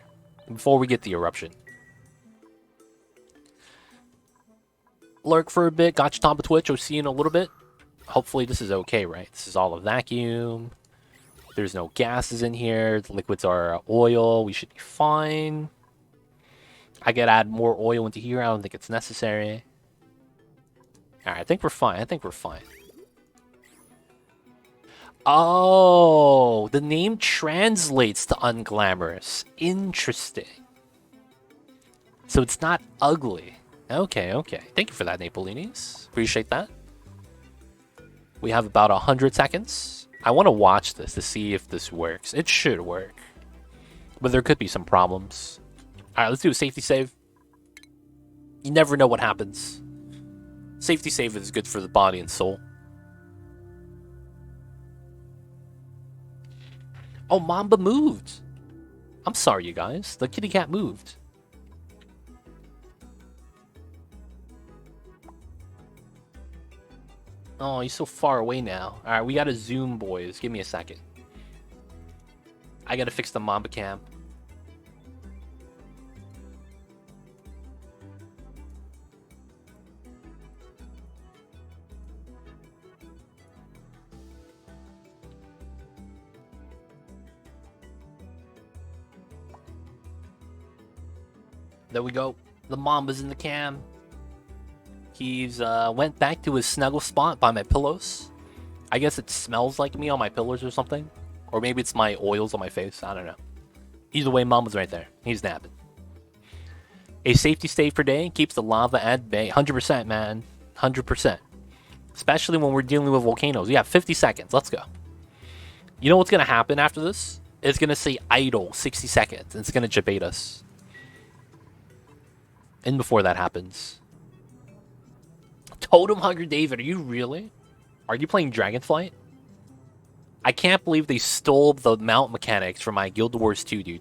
before we get the eruption. Lurk for a bit. Got you top of Twitch. I'll see you in a little bit. Hopefully this is okay, right? This is all a vacuum. There's no gases in here. The liquids are oil. We should be fine. I could add more oil into here. I don't think it's necessary. Alright, I think we're fine. Oh, the name translates to unglamorous. Interesting. So it's not ugly. Okay, okay. Thank you for that, Napolinis. Appreciate that. We have about 100 seconds. I want to watch this to see if this works. It should work. But there could be some problems. Alright, let's do a safety save. You never know what happens. Safety save is good for the body and soul. Oh, Mamba moved. I'm sorry, you guys. The kitty cat moved. Oh, he's so far away now. Alright, we gotta zoom, boys. Give me a second. I gotta fix the Mamba cam. There we go. The Mamba's in the cam. He's went back to his snuggle spot by my pillows. I guess it smells like me on my pillows or something. Or maybe it's my oils on my face. I don't know. Either way, Mamba's right there. He's napping. A safety save per day keeps the lava at bay. 100%, man. 100%. Especially when we're dealing with volcanoes. We have 50 seconds. Let's go. You know what's going to happen after this? It's going to say idle 60 seconds. And it's going to debate us. And before that happens... Totem Hugger David, are you really? Are you playing Dragonflight? I can't believe they stole the mount mechanics from my Guild Wars 2, dude.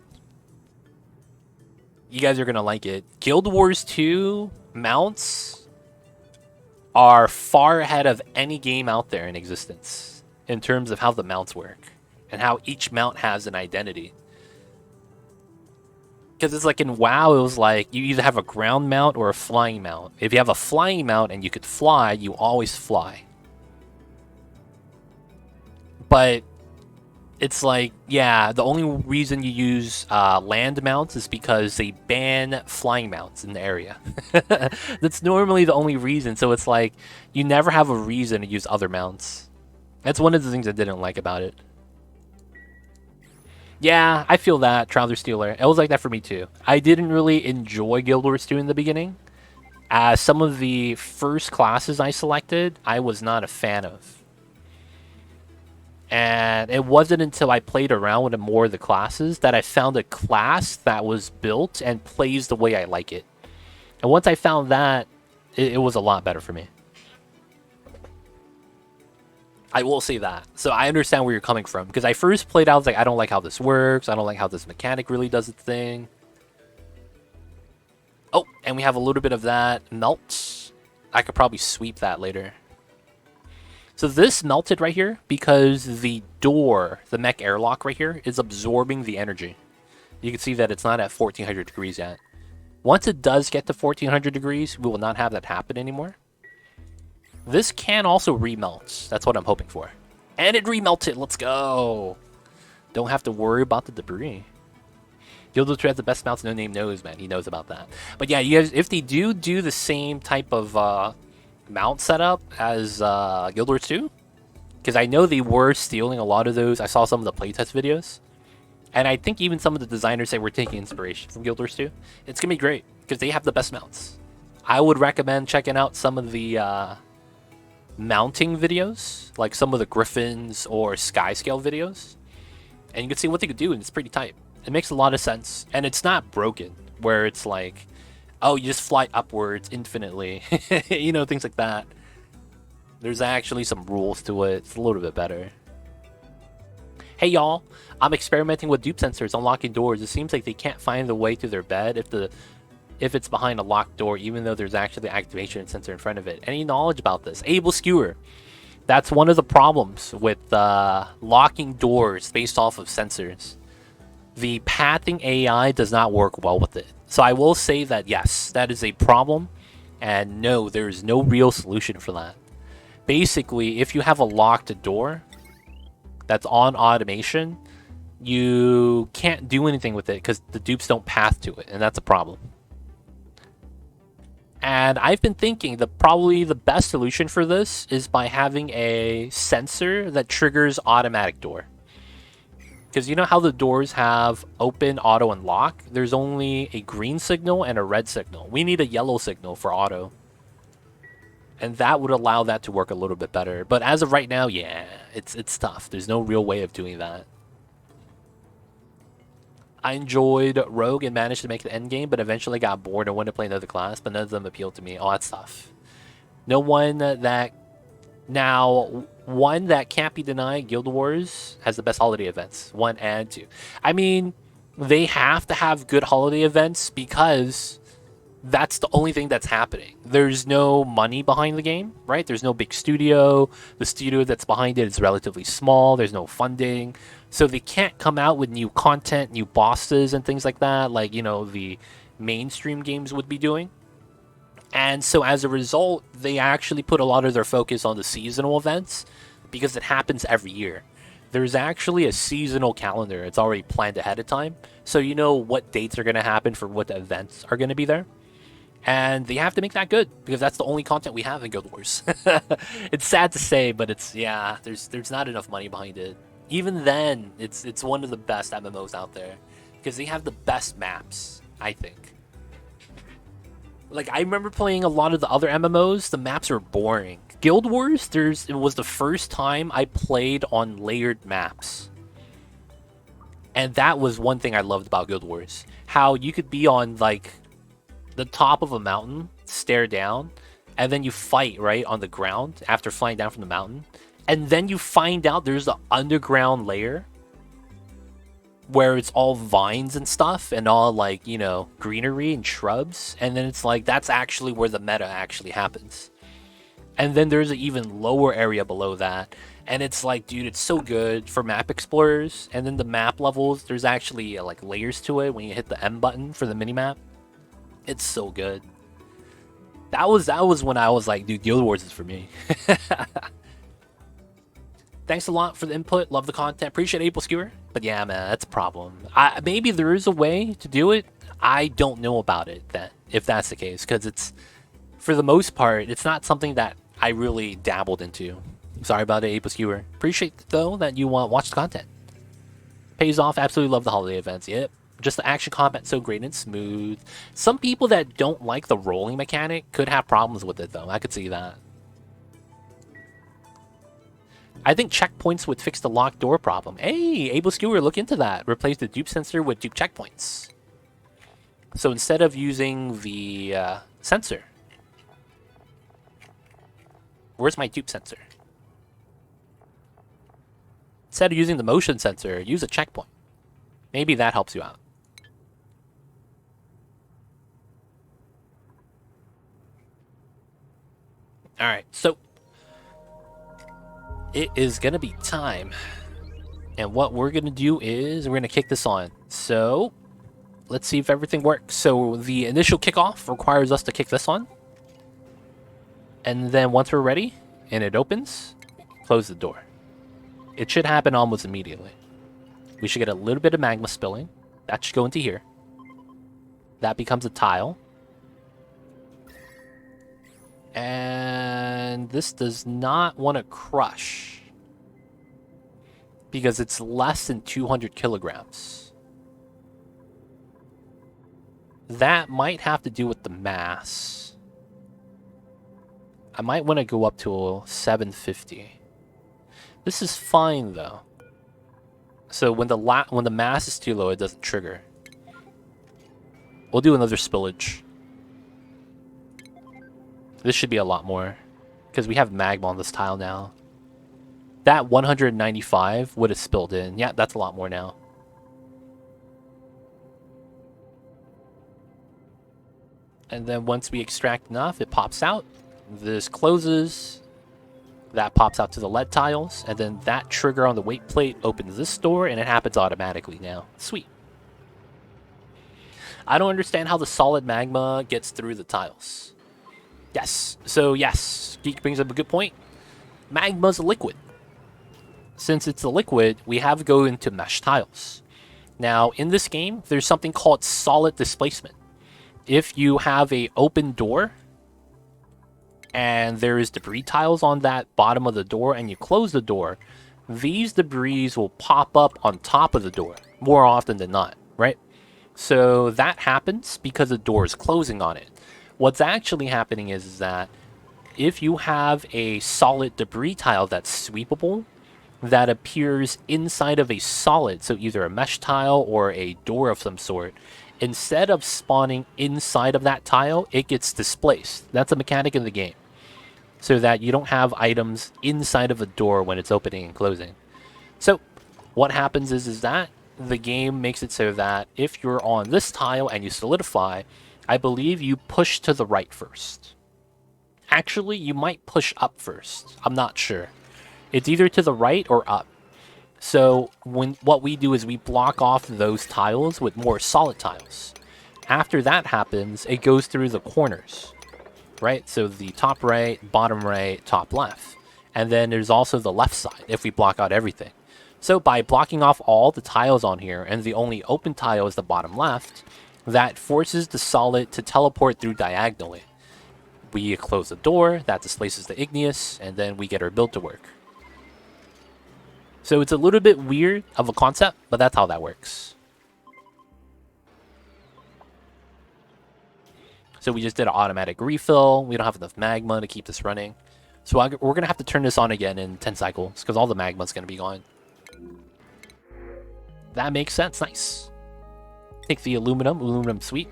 You guys are gonna like it. Guild Wars 2 mounts are far ahead of any game out there in existence in terms of how the mounts work and how each mount has an identity. Because it's like in WoW, it was like you either have a ground mount or a flying mount. If you have a flying mount and you could fly, you always fly. But it's like, yeah, the only reason you use land mounts is because they ban flying mounts in the area. That's normally the only reason. So it's like you never have a reason to use other mounts. That's one of the things I didn't like about it. Yeah, I feel that, Trouser Stealer. It was like that for me too. I didn't really enjoy Guild Wars 2 in the beginning. As some of the first classes I selected, I was not a fan of. And it wasn't until I played around with more of the classes that I found a class that was built and plays the way I like it. And once I found that, it was a lot better for me. I will say that. So I understand where you're coming from. Because I first played out, I was like, I don't like how this works. I don't like how this mechanic really does its thing. Oh, and we have a little bit of that melt. I could probably sweep that later. So this melted right here because the door, the mech airlock right here, is absorbing the energy. You can see that it's not at 1400 degrees yet. Once it does get to 1400 degrees, we will not have that happen anymore. This can also remelt. That's what I'm hoping for. And it remelted. Let's go. Don't have to worry about the debris. Guild Wars 2 has the best mounts no name knows, man. He knows about that. But yeah, you guys, if they do the same type of mount setup as Guild Wars 2, because I know they were stealing a lot of those. I saw some of the playtest videos. And I think even some of the designers say we're taking inspiration from Guild Wars 2. It's going to be great because they have the best mounts. I would recommend checking out some of the... mounting videos, like some of the Griffins or Skyscale videos, and you can see what they could do, and it's pretty tight. It makes a lot of sense, and it's not broken, where it's like, oh, you just fly upwards infinitely, you know, things like that. There's actually some rules to it. It's a little bit better. Hey y'all, I'm experimenting with dupe sensors unlocking doors. It seems like they can't find the way to their bed if it's behind a locked door, even though there's actually an activation sensor in front of it. Any knowledge about this? Able Skewer. That's one of the problems with locking doors based off of sensors. The pathing AI does not work well with it. So I will say that yes, that is a problem. And no, there's no real solution for that. Basically, if you have a locked door that's on automation, you can't do anything with it because the dupes don't path to it, and that's a problem. And I've been thinking probably the best solution for this is by having a sensor that triggers automatic door. Because you know how the doors have open, auto, and lock? There's only a green signal and a red signal. We need a yellow signal for auto. And that would allow that to work a little bit better. But as of right now, yeah, it's tough. There's no real way of doing that. I enjoyed Rogue and managed to make the end game, but eventually got bored and wanted to play another class, but none of them appealed to me. Oh, that's tough. No one that... Now, one that can't be denied, Guild Wars has the best holiday events. 1 and 2. I mean, they have to have good holiday events because that's the only thing that's happening. There's no money behind the game, right? There's no big studio. The studio that's behind it is relatively small. There's no funding. So they can't come out with new content, new bosses, and things like that, like, you know, the mainstream games would be doing. And so as a result, they actually put a lot of their focus on the seasonal events because it happens every year. There's actually a seasonal calendar. It's already planned ahead of time. So you know what dates are going to happen for what events are going to be there. And they have to make that good because that's the only content we have in Guild Wars. It's sad to say, but it's, yeah, there's not enough money behind it. Even then, it's one of the best MMOs out there because they have the best maps, I think. Like, I remember playing a lot of the other MMOs, the maps are boring. Guild Wars, it was the first time I played on layered maps. And that was one thing I loved about Guild Wars. How you could be on, like, the top of a mountain, stare down, and then you fight, right, on the ground after flying down from the mountain. And then you find out there's an underground layer where it's all vines and stuff and all, like, you know, greenery and shrubs. And then it's like, that's actually where the meta actually happens. And then there's an even lower area below that. And it's like, dude, it's so good for map explorers. And then the map levels, there's actually like layers to it when you hit the M button for the minimap. It's so good. That was when I was like, dude, Guild Wars is for me. Thanks a lot for the input. Love the content. Appreciate April Skewer. But yeah, man, that's a problem. Maybe there is a way to do it. I don't know about it, if that's the case. Because it's, for the most part, it's not something that I really dabbled into. Sorry about it, April Skewer. Appreciate, though, that you watch the content. Pays off. Absolutely love the holiday events. Yep. Just the action combat so great and smooth. Some people that don't like the rolling mechanic could have problems with it, though. I could see that. I think checkpoints would fix the locked door problem. Hey, Able Skewer, look into that. Replace the dupe sensor with dupe checkpoints. So instead of using the sensor... Where's my dupe sensor? Instead of using the motion sensor, use a checkpoint. Maybe that helps you out. Alright, so... It is going to be time. And what we're going to do is we're going to kick this on. So, let's see if everything works. So, the initial kickoff requires us to kick this on. And then once we're ready and it opens, close the door. It should happen almost immediately. We should get a little bit of magma spilling. That should go into here. That becomes a tile. And this does not want to crush because it's less than 200 kilograms. That might have to do with the mass. I might want to go up to 750. This is fine though. So when the mass is too low, it doesn't trigger. We'll do another spillage. This should be a lot more, because we have magma on this tile now. That 195 would have spilled in. Yeah, that's a lot more now. And then once we extract enough, it pops out. This closes. That pops out to the lead tiles. And then that trigger on the weight plate opens this door, and it happens automatically now. Sweet. I don't understand how the solid magma gets through the tiles. Yes. So, yes. Geek brings up a good point. Magma's a liquid. Since it's a liquid, we have to go into mesh tiles. Now, in this game, there's something called solid displacement. If you have an open door and there is debris tiles on that bottom of the door, and you close the door, these debris will pop up on top of the door more often than not, right? So that happens because the door is closing on it. What's actually happening is that if you have a solid debris tile that's sweepable, that appears inside of a solid, so either a mesh tile or a door of some sort, instead of spawning inside of that tile, it gets displaced. That's a mechanic in the game, so that you don't have items inside of a door when it's opening and closing. So what happens is that the game makes it so that if you're on this tile and you solidify, I believe you push to the right first. Actually, you might push up first. I'm not sure. It's either to the right or up. So what we do is we block off those tiles with more solid tiles. After that happens, it goes through the corners, right? So the top right, bottom right, top left. And then there's also the left side if we block out everything. So by blocking off all the tiles on here, and the only open tile is the bottom left, that forces the solid to teleport through diagonally. We close the door, that displaces the igneous, and then we get our build to work. So it's a little bit weird of a concept, but that's how that works. So we just did an automatic refill. We don't have enough magma to keep this running. So we're going to have to turn this on again in 10 cycles, because all the magma is going to be gone. That makes sense. Nice. Take the aluminum sweet.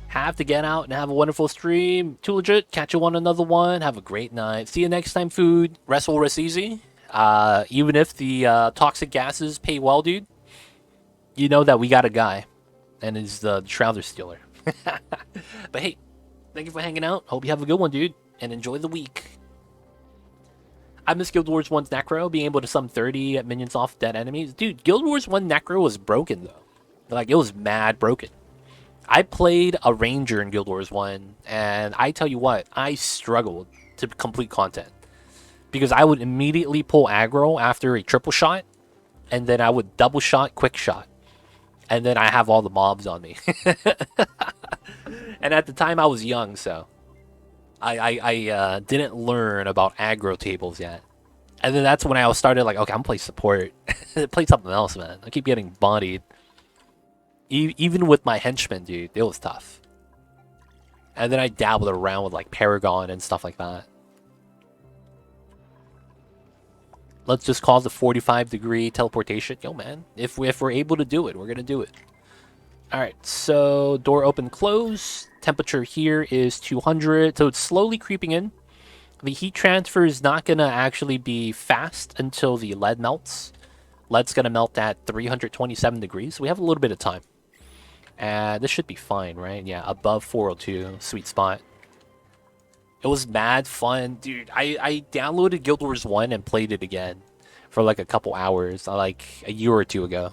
Have to get out and have a wonderful stream. Too legit. Catch you on another one. Have a great night. See you next time, food. Rest will rest easy. Even if the toxic gases pay well, dude, you know that we got a guy. And it's the Shrouder Stealer. But hey, thank you for hanging out. Hope you have a good one, dude. And enjoy the week. I miss Guild Wars 1's Necro, being able to sum 30 minions off dead enemies. Dude, Guild Wars 1 Necro was broken, though. Like, it was mad broken. I played a Ranger in Guild Wars 1, and I tell you what, I struggled to complete content. Because I would immediately pull aggro after a triple shot, and then I would double shot, quick shot. And then I have all the mobs on me. And at the time I was young, so I didn't learn about aggro tables yet. And then that's when I started like, okay, I'm playing support. Play something else, man. I keep getting bodied. Even with my henchmen, dude, it was tough. And then I dabbled around with like Paragon and stuff like that. Let's just cause a 45-degree teleportation. Yo, man, if we're able to do it, we're gonna do it. All right, so door open, close. Temperature here is 200, so it's slowly creeping in. The heat transfer is not gonna actually be fast until the lead melts. Lead's gonna melt at 327 degrees, so we have a little bit of time. And this should be fine, right? Yeah, above 402, sweet spot. It was mad fun, dude. I downloaded Guild Wars 1 and played it again for like a couple hours, like a year or two ago.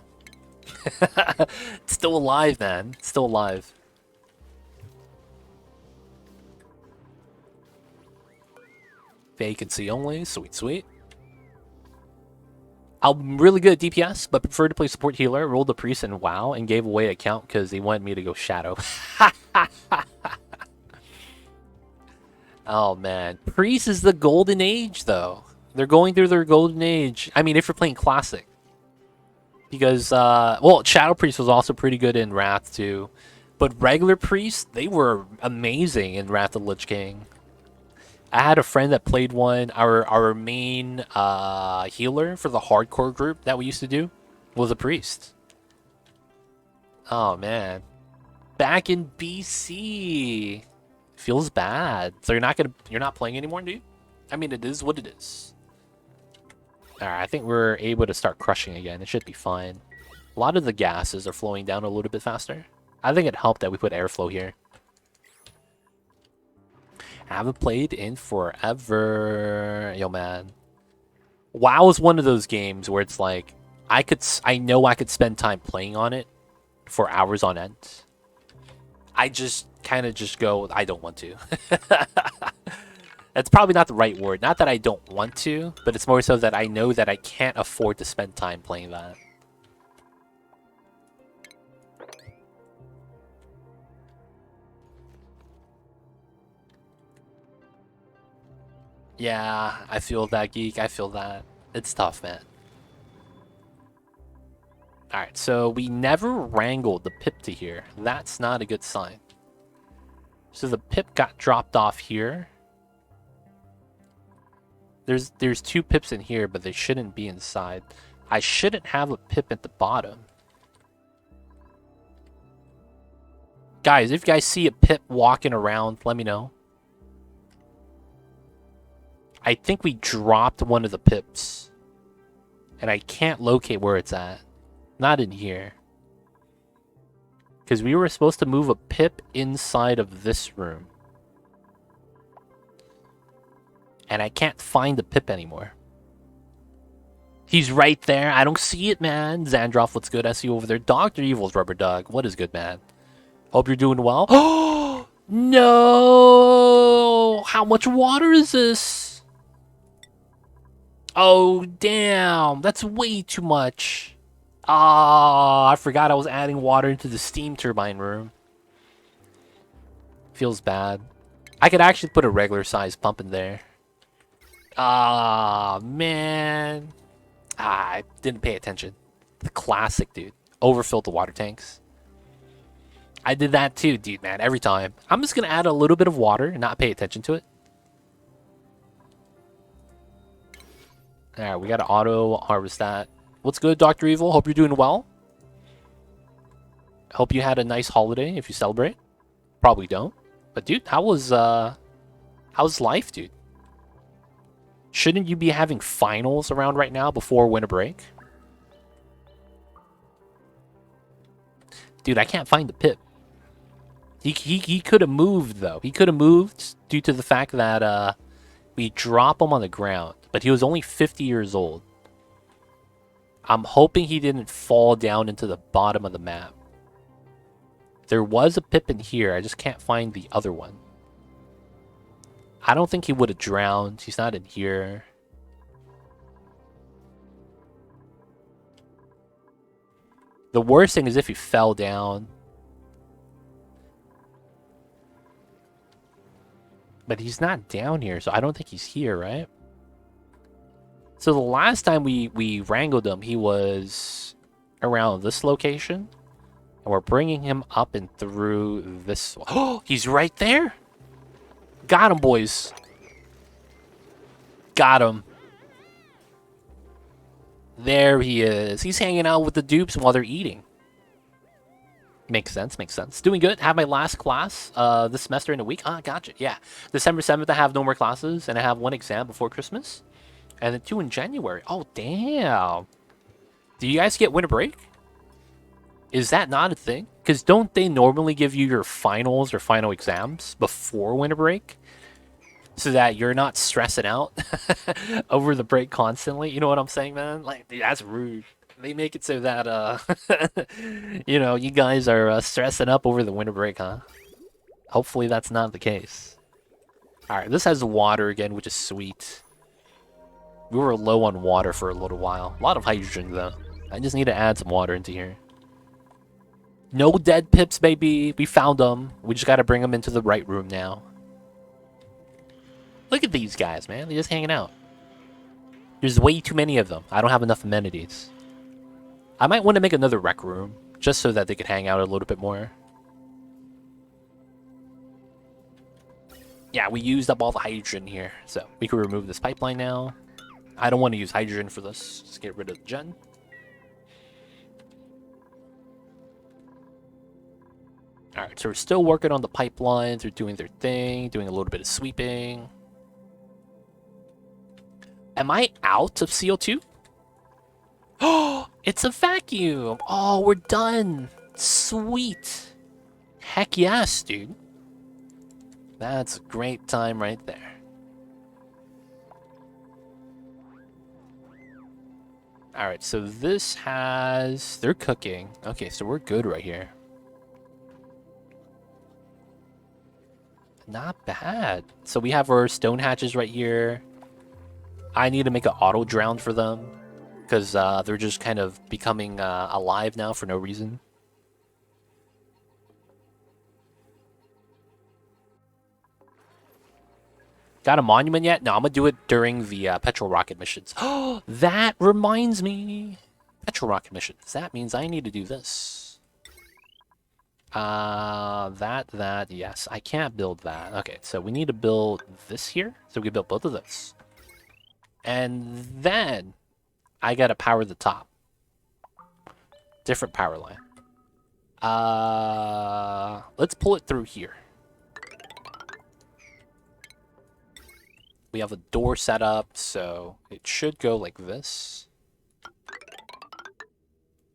It's still alive, man. It's still alive. Vacancy only. Sweet, sweet. I'm really good at DPS, but prefer to play support healer. Rolled the priest in WoW and gave away account because they wanted me to go shadow. Oh, man. Priest is the golden age, though. They're going through their golden age. I mean, if you're playing classic. Because, well, Shadow Priest was also pretty good in Wrath, too. But regular Priest, they were amazing in Wrath of the Lich King. I had a friend that played one. Our main healer for the hardcore group that we used to do was a Priest. Oh, man. Back in BC. Feels bad. So you're not playing anymore, dude? I mean, it is what it is. Alright, I think we're able to start crushing again. It should be fine. A lot of the gases are flowing down a little bit faster. I think it helped that we put airflow here. Haven't played in forever. Yo, man. WoW is one of those games where it's like, I know I could spend time playing on it for hours on end. I just kind of just go, I don't want to. That's probably not the right word. Not that I don't want to, but it's more so that I know that I can't afford to spend time playing that. Yeah, I feel that, Geek. I feel that. It's tough, man. Alright, so we never wrangled the pip to here. That's not a good sign. So the pip got dropped off here. There's 2 pips in here, but they shouldn't be inside. I shouldn't have a pip at the bottom. Guys, if you guys see a pip walking around, let me know. I think we dropped one of the pips. And I can't locate where it's at. Not in here. Because we were supposed to move a pip inside of this room. And I can't find the pip anymore. He's right there. I don't see it, man. Xandroff, what's good? I see you over there. Dr. Evil's Rubber Dog. What is good, man? Hope you're doing well. Oh, no. How much water is this? Oh, damn. That's way too much. Ah, I forgot I was adding water into the steam turbine room. Feels bad. I could actually put a regular size pump in there. Ah, man. I didn't pay attention. The classic, dude. Overfilled the water tanks. I did that too, dude, man. Every time. I'm just going to add a little bit of water and not pay attention to it. Alright, we got to auto harvest that. What's good, Dr. Evil? Hope you're doing well. Hope you had a nice holiday if you celebrate. Probably don't. But dude, how's life, dude? Shouldn't you be having finals around right now before winter break? Dude, I can't find the pip. He could have moved, though. He could have moved due to the fact that we drop him on the ground. But he was only 50 years old. I'm hoping he didn't fall down into the bottom of the map. There was a pip in here. I just can't find the other one. I don't think he would have drowned. He's not in here. The worst thing is if he fell down. But he's not down here, so I don't think he's here, right? So the last time we wrangled him, he was around this location. And we're bringing him up and through this one. Oh, he's right there. Got him, boys. Got him. There he is. He's hanging out with the dupes while they're eating. Makes sense, makes sense. Doing good. Have my last class this semester in a week. Ah, gotcha. Yeah. December 7th, I have no more classes, and I have 1 exam before Christmas. And then 2 in January. Oh, damn. Do you guys get winter break? Is that not a thing? Because don't they normally give you your finals or final exams before winter break? So that you're not stressing out over the break constantly? You know what I'm saying, man? Like, dude, that's rude. They make it so that, you know, you guys are stressing up over the winter break, huh? Hopefully that's not the case. Alright, this has water again, which is sweet. We were low on water for a little while. A lot of hydrogen, though. I just need to add some water into here. No dead pips, baby. We found them. We just gotta bring them into the right room now. Look at these guys, man. They're just hanging out. There's way too many of them. I don't have enough amenities. I might want to make another rec room, just so that they could hang out a little bit more. Yeah, we used up all the hydrogen here, so we can remove this pipeline now. I don't want to use hydrogen for this. Just get rid of the gen. Alright, so we're still working on the pipelines. They're doing their thing, doing a little bit of sweeping. Am I out of CO2? Oh, it's a vacuum. Oh, we're done. Sweet. Heck yes, dude. That's a great time right there. Alright, so this has... They're cooking. Okay, so we're good right here. Not bad. So we have our stone hatches right here. I need to make an auto drown for them. Because they're just kind of becoming alive now for no reason. Got a monument yet? No, I'm gonna do it during the Petro rocket missions. Oh, that reminds me. Petro rocket missions. That means I need to do this. Yes. I can't build that. Okay, so we need to build this here. So we can build both of those. And then I gotta power the top. Different power line. Let's pull it through here. We have a door set up, so it should go like this.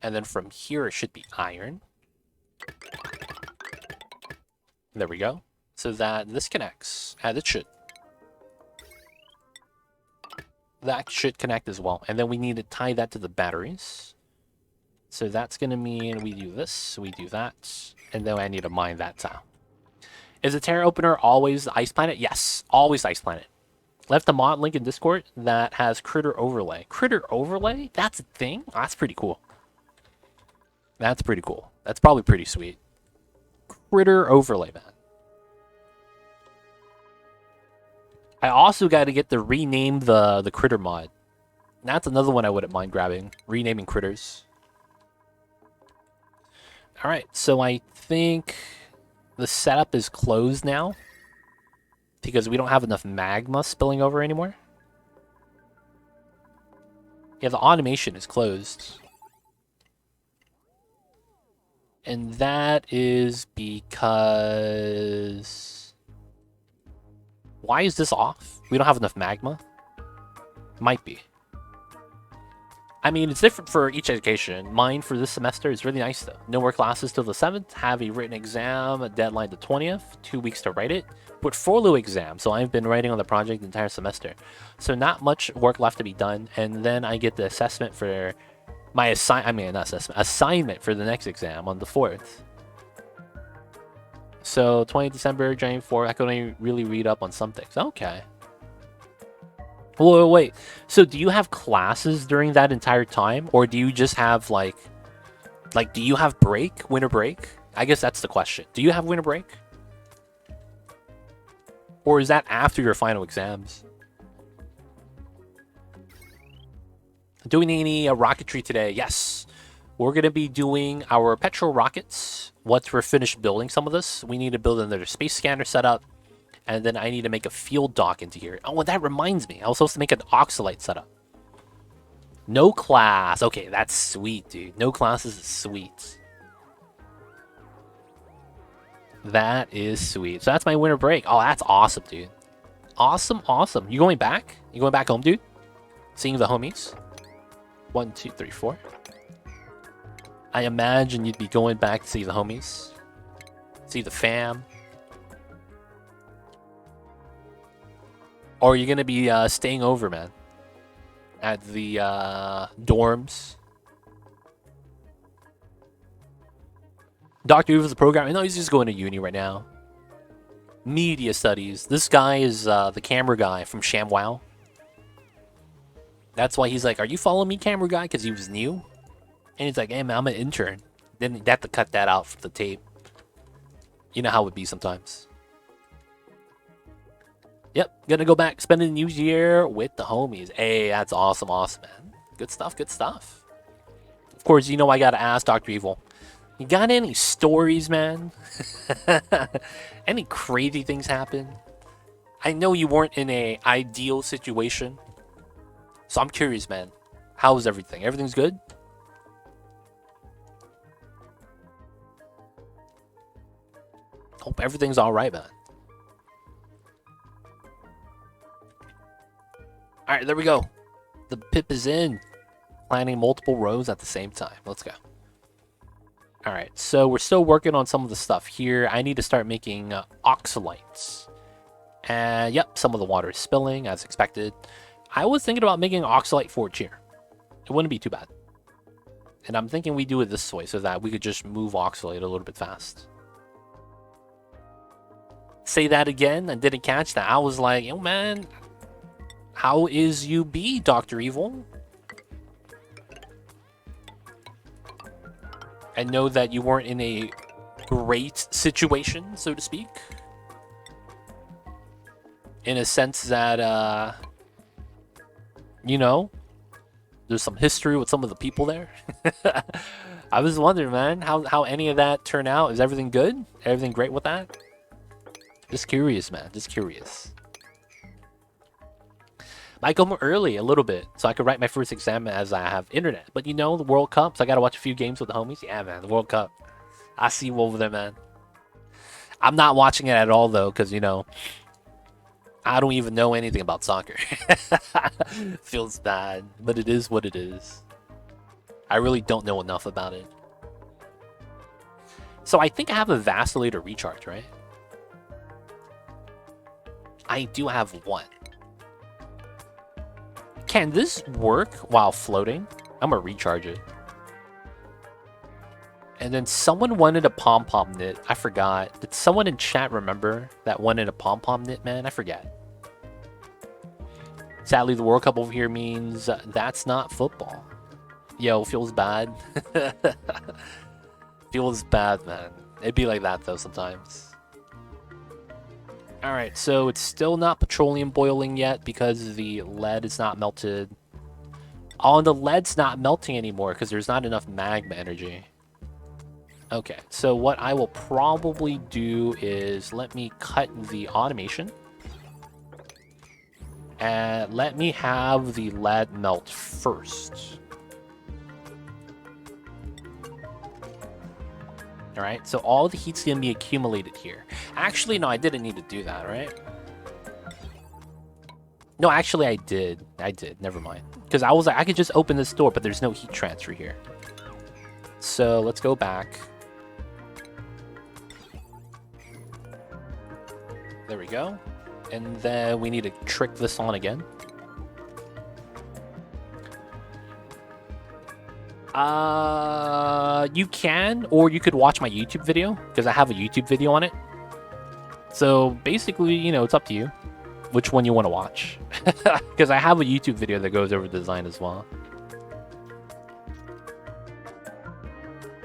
And then from here, it should be iron. There we go. So that this connects, and it should. That should connect as well. And then we need to tie that to the batteries. So that's going to mean we do this, we do that, and then I need to mine that tile. Is the Terra opener always the Ice Planet? Yes, always Ice Planet. Left a mod link in Discord that has Critter Overlay. Critter Overlay? That's a thing? Oh, that's pretty cool. That's pretty cool. That's probably pretty sweet. Critter Overlay, man. I also got to get to rename the Critter mod. That's another one I wouldn't mind grabbing. Renaming critters. Alright, so I think the setup is closed now. Because we don't have enough magma spilling over anymore. Yeah, the automation is closed. And that is because... Why is this off? We don't have enough magma? Might be. I mean, it's different for each education. Mine for this semester is really nice, though. No more classes till the 7th. Have a written exam, a deadline the 20th. 2 weeks to write it. Portfolio exam. So I've been writing on the project the entire semester. So not much work left to be done. And then I get the assessment for my assignment for the next exam on the 4th. So 20th December, January 4th. I can only really read up on some things. Okay. Wait. So do you have classes during that entire time? Or do you just have, like, do you have break? Winter break? I guess that's the question. Do you have winter break? Or is that after your final exams? Do we need any rocketry today? Yes. We're going to be doing our Petro rockets. Once we're finished building some of this, we need to build another space scanner setup. And then I need to make a field dock into here. Oh, that reminds me. I was supposed to make an oxalite setup. No class. Okay, that's sweet, dude. No classes is sweet. That is sweet. So that's my winter break. Oh, that's awesome, dude. Awesome, awesome. You going back? You going back home, dude? Seeing the homies? 1, 2, 3, 4. I imagine you'd be going back to see the homies. See the fam. Or are you going to be staying over, man? At the dorms? Dr. Uva's a programmer. No, he's just going to uni right now. Media studies. This guy is the camera guy from ShamWow. That's why he's like, are you following me, camera guy? Because he was new. And he's like, hey, man, I'm an intern. Then they have to cut that out from the tape. You know how it would be sometimes. Yep, gonna go back, spend the new year with the homies. Hey, that's awesome, awesome, man. Good stuff, good stuff. Of course, you know I gotta ask Dr. Evil. You got any stories, man? Any crazy things happen? I know you weren't in a ideal situation. So I'm curious, man. How's everything? Everything's good? Hope everything's alright, man. Alright, there we go. The pip is in. Planning multiple rows at the same time. Let's go. Alright, so we're still working on some of the stuff here. I need to start making oxalites. And yep, some of the water is spilling as expected. I was thinking about making an oxalite forge here. It wouldn't be too bad. And I'm thinking we do it this way so that we could just move oxalate a little bit fast. Say that again. I didn't catch that. I was like, yo, man, how is you be, Dr. Evil? I know that you weren't in a great situation, so to speak. in a sense that, you know, there's some history with some of the people there. I was wondering, man, how any of that turned out. Is everything good? Everything great with that? Just curious, man. Just curious. Might go more early a little bit, so I could write my first exam as I have internet. But you know, the World Cup, so I gotta watch a few games with the homies. Yeah, man, the World Cup. I see you over there, man. I'm not watching it at all, though, because, you know, I don't even know anything about soccer. Feels bad, but it is what it is. I really don't know enough about it. So I think I have a vacillator recharge, right? I do have one. Can this work while floating? I'm gonna recharge it. And then someone wanted a pom-pom knit. I forgot. Did someone in chat remember that wanted a pom-pom knit, man? I forget. Sadly, the World Cup over here means that's not football. Yo, feels bad. Feels bad, man. It'd be like that, though, sometimes. Alright, so it's still not petroleum boiling yet because the lead is not melted. Oh, and the lead's not melting anymore because there's not enough magma energy. Okay, so what I will probably do is let me cut the automation. And let me have the lead melt first. Alright, so all the heat's going to be accumulated here. Actually, no, I didn't need to do that, right? No, actually, I did. Never mind. Because I was like, I could just open this door, but there's no heat transfer here. So let's go back. There we go. And then we need to trick this on again. You can, or you could watch my YouTube video, because I have a YouTube video on it. So basically, you know, it's up to you which one you want to watch. Because I have a YouTube video that goes over design as well.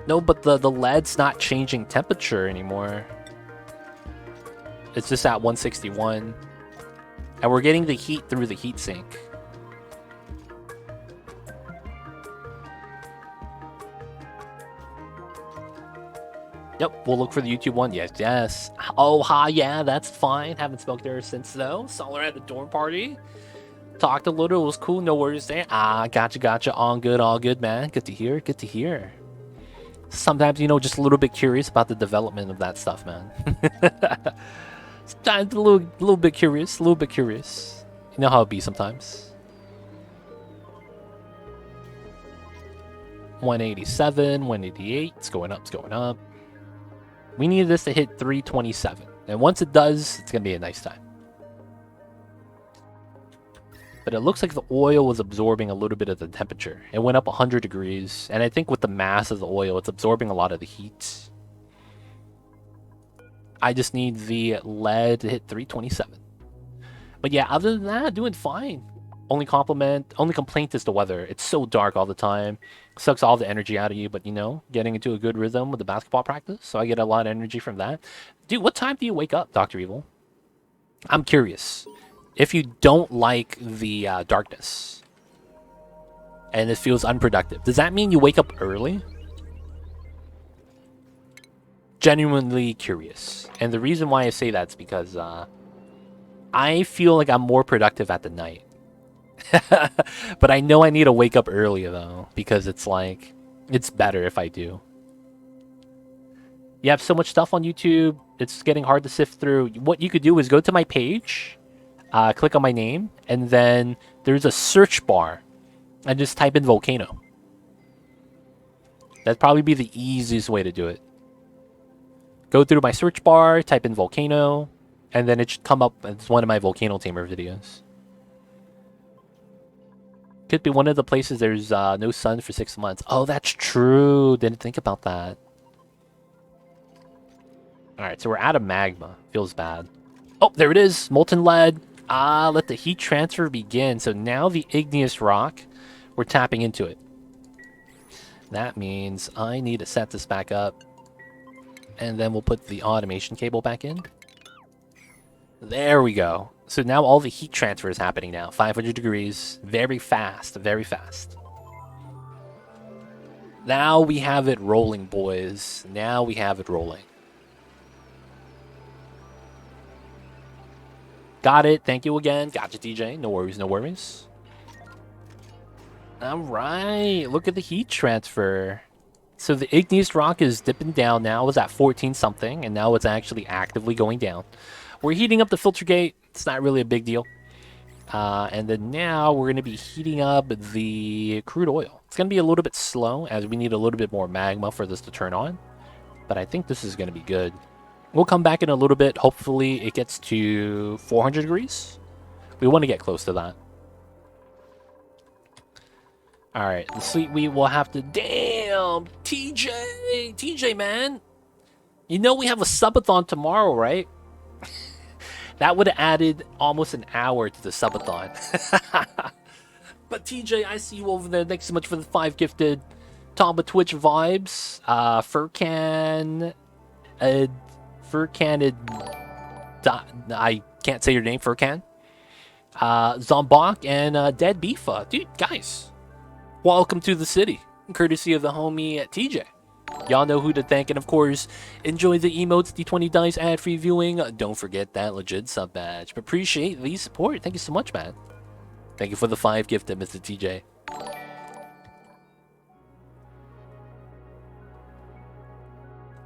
No, but the lead's not changing temperature anymore. It's just at 161. And we're getting the heat through the heatsink. Yep, we'll look for the YouTube one. Yes, yes. Oh, ha, yeah, that's fine. Haven't smoked there since, though. Saw her at the dorm party. Talked a little. It was cool. No worries there. Ah, gotcha. All good, man. Good to hear. Sometimes, you know, just a little bit curious about the development of that stuff, man. Sometimes a little bit curious. You know how it be sometimes. 187, 188. It's going up. We need this to hit 327. And once it does, it's going to be a nice time. But it looks like the oil was absorbing a little bit of the temperature. It went up 100 degrees. And I think with the mass of the oil, it's absorbing a lot of the heat. I just need the lead to hit 327. But yeah, other than that, doing fine. Only complaint is the weather. It's so dark all the time. Sucks all the energy out of you, but you know, getting into a good rhythm with the basketball practice, so I get a lot of energy from that. Dude, what time do you wake up, Dr. Evil? I'm curious. If you don't like the darkness, and it feels unproductive, does that mean you wake up early? Genuinely curious. And the reason why I say that's because I feel like I'm more productive at the night. But I know I need to wake up early, though, because it's like, it's better if I do. You have so much stuff on YouTube, it's getting hard to sift through. What you could do is go to my page, click on my name, and then there's a search bar, and just type in volcano. That'd probably be the easiest way to do it. Go through my search bar, type in volcano, and then it should come up as one of my volcano tamer videos. Could be one of the places there's no sun for 6 months. Oh, that's true. Didn't think about that. Alright, so we're out of magma. Feels bad. Oh, there it is. Molten lead. Ah, let the heat transfer begin. So now the igneous rock, we're tapping into it. That means I need to set this back up. And then we'll put the automation cable back in. There we go. So now all the heat transfer is happening now. 500 degrees. Very fast. Very fast. Now we have it rolling, boys. Now we have it rolling. Got it. Thank you again. Gotcha, DJ. No worries, no worries. All right. Look at the heat transfer. So the igneous rock is dipping down now. It was at 14 something, and now it's actually actively going down. We're heating up the filter gate. It's not really a big deal. And then now we're going to be heating up the crude oil. It's going to be a little bit slow as we need a little bit more magma for this to turn on. But I think this is going to be good. We'll come back in a little bit. Hopefully it gets to 400 degrees. We want to get close to that. All right, the sweet wheat will have to... Damn, TJ! TJ, man! You know we have a subathon tomorrow, right? That would have added almost an hour to the subathon. But TJ, I see you over there. Thanks so much for the 5 gifted. Tamba Twitch vibes. Furcan... I can't say your name, Furcan. Zombok and Dead Beefa. Dude, guys. Welcome to the city, courtesy of the homie at TJ. Y'all know who to thank, and of course, enjoy the emotes, the 20 dice ad-free viewing. Don't forget that legit sub badge. But appreciate the support. Thank you so much, man. Thank you for the 5 gifted, Mr. TJ.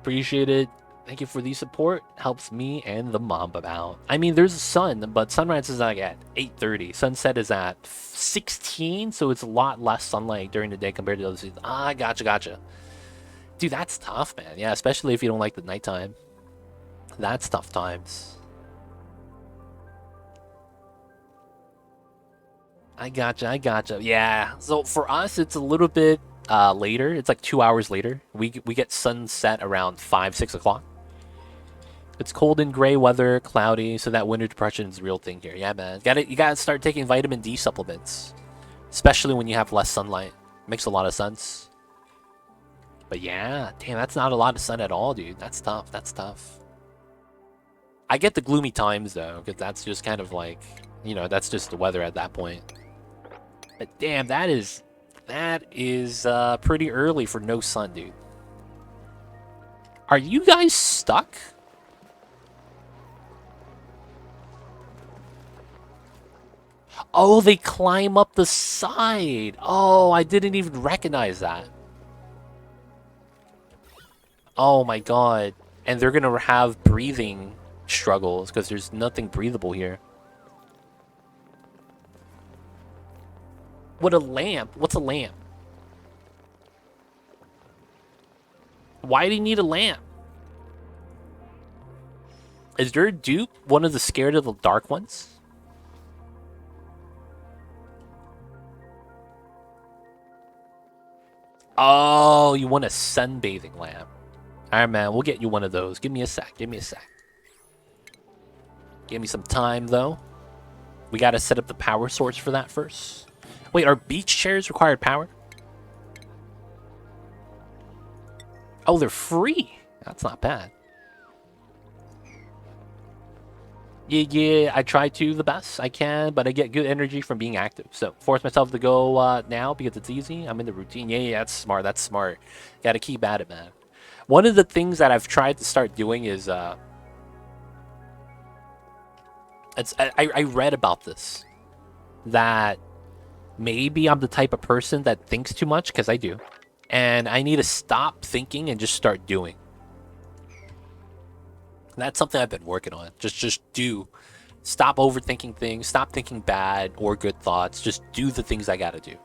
Appreciate it. Thank you for the support. Helps me and the Mamba out. I mean, there's a sun, but sunrise is like at 8:30. Sunset is at 16, so it's a lot less sunlight during the day compared to the other seasons. Ah, gotcha. Dude, that's tough, man. Yeah, especially if you don't like the nighttime. That's tough times. I gotcha. Yeah, so for us, it's a little bit later. It's like 2 hours later. We get sunset around 5, 6 o'clock. It's cold and gray weather, cloudy, so that winter depression is a real thing here. Yeah, man. You gotta start taking vitamin D supplements. Especially when you have less sunlight. Makes a lot of sense. But yeah, damn, that's not a lot of sun at all, dude. That's tough. I get the gloomy times, though, because that's just kind of like, you know, that's just the weather at that point. But damn, that is pretty early for no sun, dude. Are you guys stuck? Oh, they climb up the side. Oh, I didn't even recognize that. Oh my god. And they're gonna have breathing struggles because there's nothing breathable here. What a lamp? What's a lamp? Why do you need a lamp? Is there a dupe one of the scared of the dark ones? Oh, you want a sunbathing lamp. Alright, man, we'll get you one of those. Give me a sec. Give me some time, though. We gotta set up the power source for that first. Wait, are beach chairs required power? Oh, they're free. That's not bad. Yeah, I try to the best I can, but I get good energy from being active. So, force myself to go now because it's easy. I'm in the routine. Yeah, that's smart. Gotta keep at it, man. One of the things that I've tried to start doing is... I read about this. That maybe I'm the type of person that thinks too much, because I do. And I need to stop thinking and just start doing. That's something I've been working on. Just do. Stop overthinking things. Stop thinking bad or good thoughts. Just do the things I gotta do.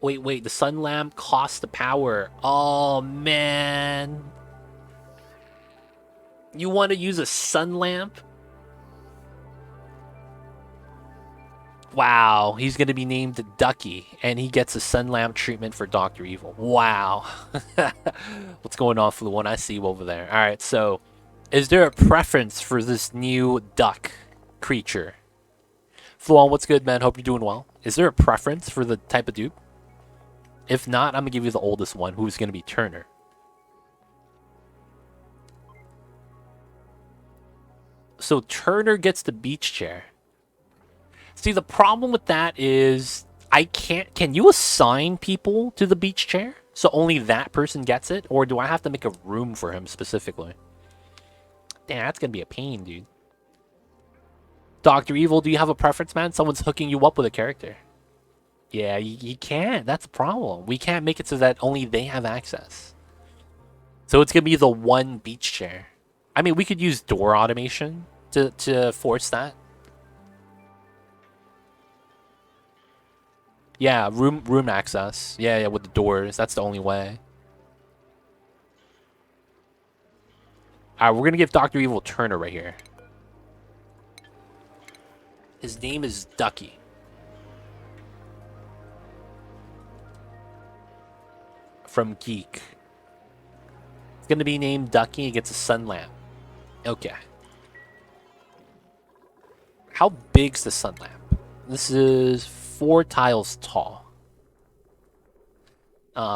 Wait. The sun lamp costs the power. Oh, man. You want to use a sun lamp? Wow, he's going to be named Ducky, and he gets a sun lamp treatment for Dr. Evil. Wow. What's going on, Fluon? I see you over there. All right, so is there a preference for this new duck creature? Fluon, what's good, man? Hope you're doing well. Is there a preference for the type of dupe? If not, I'm going to give you the oldest one, who's going to be Turner. So Turner gets the beach chair. See, the problem with that is I can't... Can you assign people to the beach chair? So only that person gets it? Or do I have to make a room for him specifically? Damn, that's gonna be a pain, dude. Dr. Evil, do you have a preference, man? Someone's hooking you up with a character. Yeah, you can't. That's a problem. We can't make it so that only they have access. So it's gonna be the one beach chair. I mean, we could use door automation to force that. Yeah, room access. Yeah, with the doors. That's the only way. Alright, we're gonna give Dr. Evil Turner right here. His name is Ducky. From Geek. It's gonna be named Ducky. He gets a sun lamp. Okay. How big's the sun lamp? This is 4 tiles tall.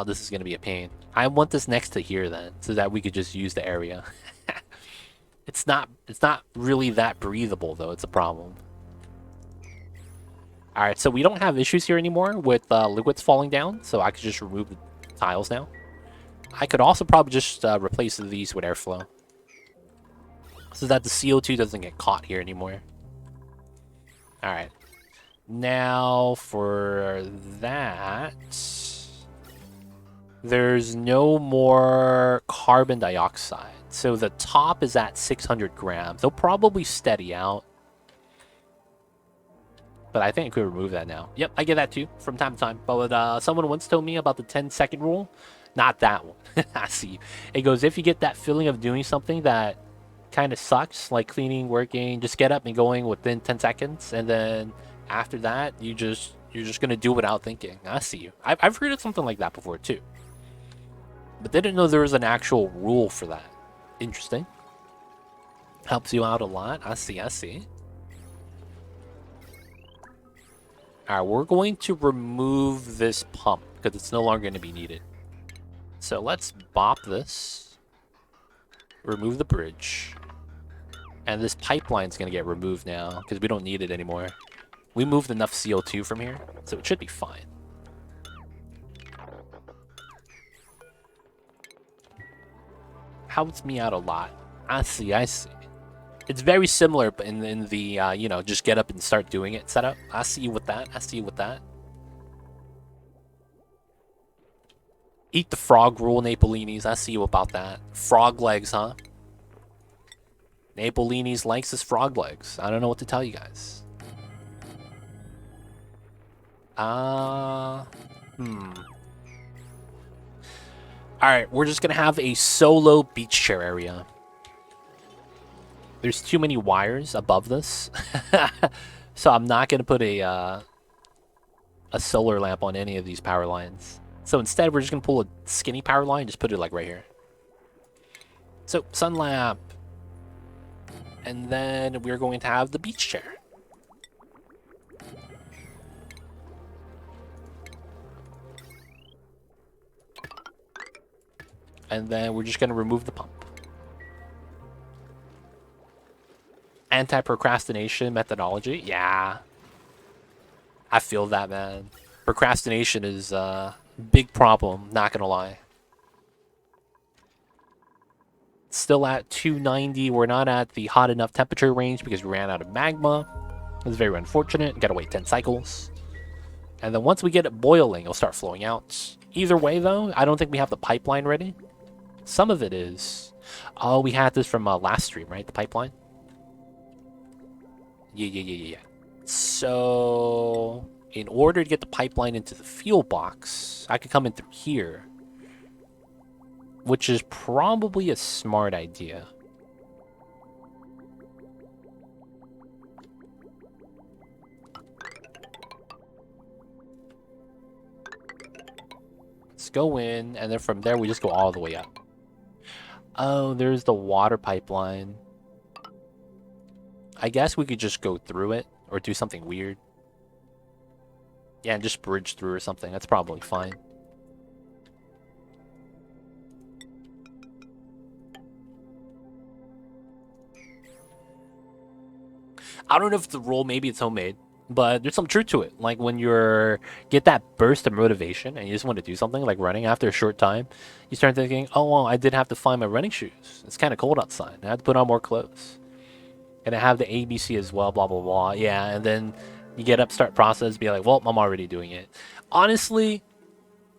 This is gonna be a pain. I want this next to here then, so that we could just use the area. It's not really that breathable though. It's a problem. All right, so we don't have issues here anymore with liquids falling down, so I could just remove the tiles now. I could also probably just replace these with airflow, so that the CO2 doesn't get caught here anymore. All right, now for that, there's no more carbon dioxide. So the top is at 600 grams. They'll probably steady out. But I think I could remove that now. Yep, I get that too from time to time. But someone once told me about the 10-second rule. Not that one. I see. It goes, if you get that feeling of doing something that kind of sucks, like cleaning, working, just get up and going within 10 seconds. And then after that, you're just going to do it without thinking. I see you. I've heard of something like that before too. But didn't know there was an actual rule for that. Interesting. Helps you out a lot. I see. Alright, we're going to remove this pump because it's no longer going to be needed. So let's bop this. Remove the bridge. And this pipeline's going to get removed now because we don't need it anymore. We moved enough CO2 from here, so it should be fine. Helps me out a lot. I see. It's very similar in the, you know, just get up and start doing it setup. I see you with that. Eat the frog rule, Napolinis. I see you about that. Frog legs, huh? Napolinis likes his frog legs. I don't know what to tell you guys. Alright, we're just gonna have a solo beach chair area. There's too many wires above this. So I'm not gonna put a solar lamp on any of these power lines. So instead, we're just gonna pull a skinny power line, just put it like right here. So sun lamp. And then we're going to have the beach chair. And then we're just going to remove the pump. Anti-procrastination methodology. Yeah. I feel that, man. Procrastination is a big problem, not going to lie. Still at 290. We're not at the hot enough temperature range because we ran out of magma. It's very unfortunate. Got to wait 10 cycles. And then once we get it boiling, it'll start flowing out. Either way, though, I don't think we have the pipeline ready. Some of it is. Oh, we had this from last stream, right? The pipeline? Yeah. So, in order to get the pipeline into the fuel box, I could come in through here. Which is probably a smart idea. Let's go in, and then from there we just go all the way up. Oh, there's the water pipeline. I guess we could just go through it, or do something weird. Yeah, and just bridge through or something. That's probably fine. I don't know if it's a rule, maybe it's homemade, but there's some truth to it. Like when you're get that burst of motivation and you just want to do something like running after a short time, you start thinking, oh well, I did have to find my running shoes. It's kind of cold outside. I had to put on more clothes. And I have the ABC as well, blah blah blah. Yeah, and then you get up, start process, be like, well, I'm already doing it. Honestly,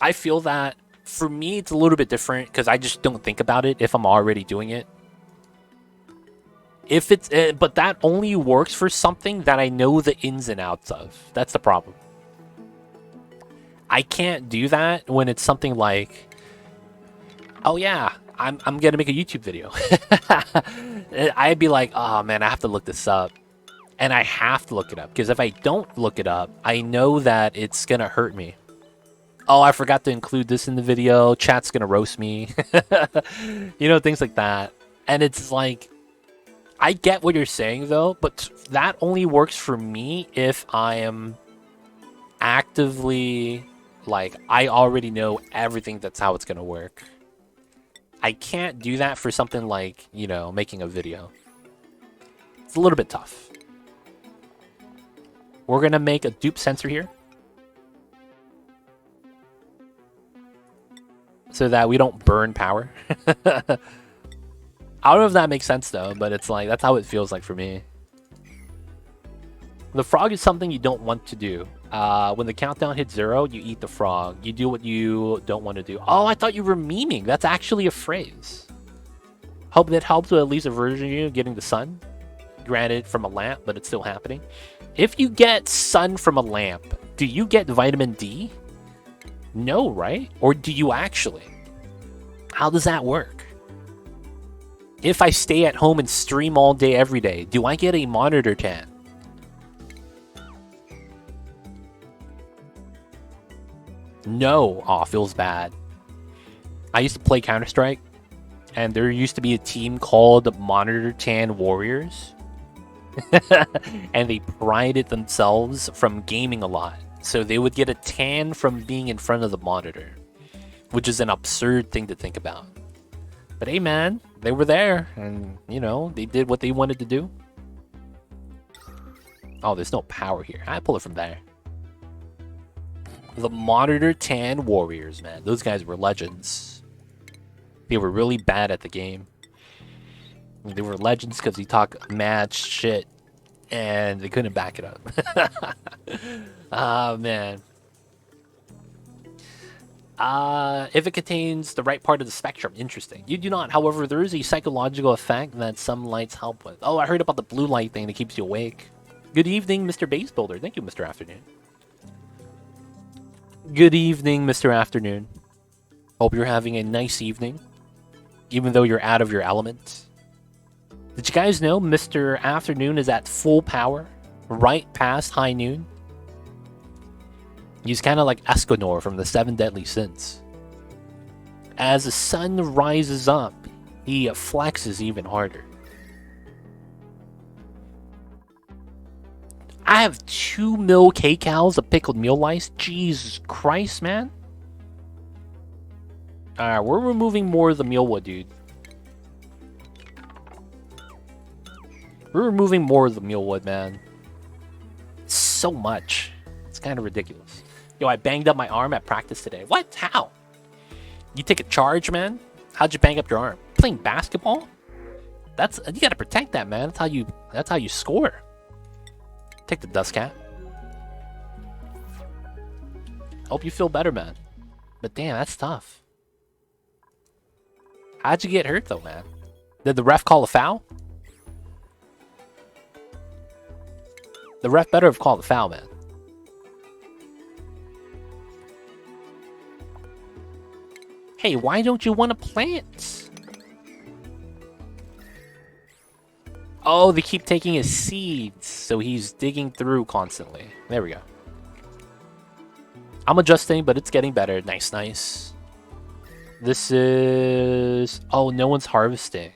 I feel that for me it's a little bit different because I just don't think about it if I'm already doing it. If it's, but that only works for something that I know the ins and outs of. That's the problem. I can't do that when it's something like, oh yeah, I'm gonna make a YouTube video. I'd be like, oh man, I have to look this up, and I have to look it up because if I don't look it up, I know that it's gonna hurt me. Oh, I forgot to include this in the video. Chat's gonna roast me. You know, things like that, and it's like. I get what you're saying though, but that only works for me if I am actively, like, I already know everything that's how it's gonna work. I can't do that for something like, you know, making a video. It's a little bit tough. We're gonna make a dupe sensor here. So that we don't burn power. I don't know if that makes sense though, but it's like, that's how it feels like for me. The frog is something you don't want to do. When the countdown hits 0, you eat the frog. You do what you don't want to do. Oh, I thought you were memeing. That's actually a phrase. Hope that helps with at least a version of you getting the sun. Granted, from a lamp, but it's still happening. If you get sun from a lamp, do you get vitamin D? No, right? Or do you actually? How does that work? If I stay at home and stream all day every day, do I get a monitor tan? No. Aw, feels bad. I used to play Counter-Strike, and there used to be a team called Monitor Tan Warriors. And they prided themselves from gaming a lot. So they would get a tan from being in front of the monitor, which is an absurd thing to think about. But hey man, they were there, and you know, they did what they wanted to do. Oh, there's no power here. I pull it from there. The Monitor Tan Warriors, man. Those guys were legends. They were really bad at the game. They were legends because they talk mad shit, and they couldn't back it up. Oh, man. If it contains the right part of the spectrum, interesting. You do not. However, there is a psychological effect that some lights help with. Oh, I heard about the blue light thing that keeps you awake. Good evening, Mr. Base Builder. Thank you, Mr. Afternoon. Good evening, Mr. Afternoon. Hope you're having a nice evening, even though you're out of your element. Did you guys know Mr. Afternoon is at full power, right past high noon? He's kind of like Escanor from the 7 Deadly Sins. As the sun rises up, he flexes even harder. I have 2 mil kcals of pickled meal lice. Jesus Christ, man. Alright, we're removing more of the mealwood, dude. We're removing more of the mealwood, man. So much. It's kind of ridiculous. Yo, I banged up my arm at practice today. What? How? You take a charge, man? How'd you bang up your arm? Playing basketball? You gotta protect that, man. That's how you score. Take the dust cap. Hope you feel better, man. But damn, that's tough. How'd you get hurt though, man? Did the ref call a foul? The ref better have called a foul, man. Hey, why don't you want to plant? Oh, they keep taking his seeds, so he's digging through constantly. There we go. I'm adjusting, but it's getting better. Nice, nice. This is... Oh, no one's harvesting.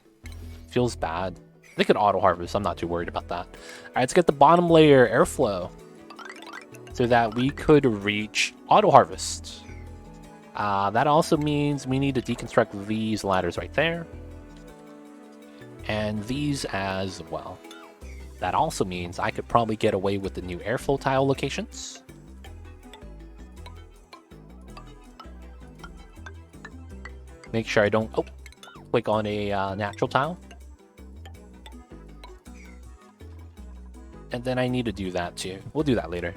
Feels bad. They could auto-harvest. I'm not too worried about that. Alright, let's get the bottom layer airflow so that we could reach auto-harvest. That also means we need to deconstruct these ladders right there. And these as well. That also means I could probably get away with the new airflow tile locations. Make sure I don't click on a natural tile. And then I need to do that too. We'll do that later.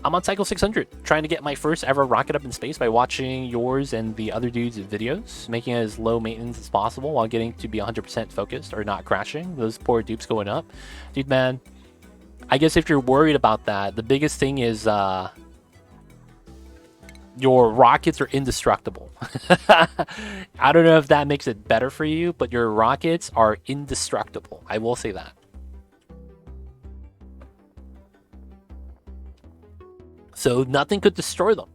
I'm on cycle 600, trying to get my first ever rocket up in space by watching yours and the other dudes' videos, making it as low maintenance as possible while getting to be 100% focused or not crashing. Those poor dupes going up. Dude, man, I guess if you're worried about that, the biggest thing is your rockets are indestructible. I don't know if that makes it better for you, but your rockets are indestructible. I will say that. So nothing could destroy them.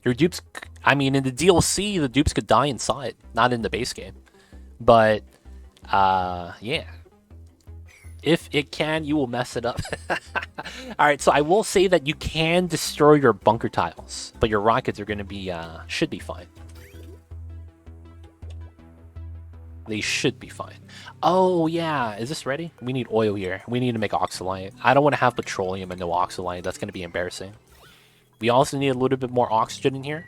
Your dupes, I mean, in the DLC, the dupes could die inside, not in the base game. But, yeah. If it can, you will mess it up. Alright, so I will say that you can destroy your bunker tiles, but your rockets are going to be, should be fine. They should be fine. Oh, yeah. Is this ready? We need oil here. We need to make oxalite. I don't want to have petroleum and no oxalite. That's going to be embarrassing. We also need a little bit more oxygen in here.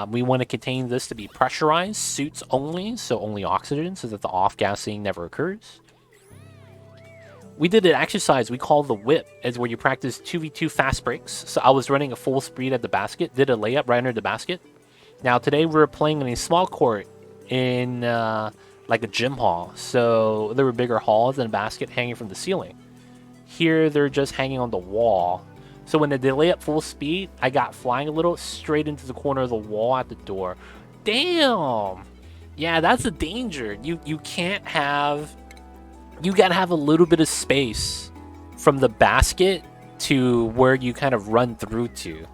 We want to contain this to be pressurized, suits only, so only oxygen, so that the off-gassing never occurs. We did an exercise we call the whip, is where you practice 2v2 fast breaks. So I was running a full speed at the basket, did a layup right under the basket. Now today we're playing in a small court in like a gym hall. So there were bigger halls and a basket hanging from the ceiling. Here they're just hanging on the wall. So when they lay up full speed, I got flying a little straight into the corner of the wall at the door. Damn! Yeah, that's a danger. You can't have... You gotta have a little bit of space from the basket to where you kind of run through to.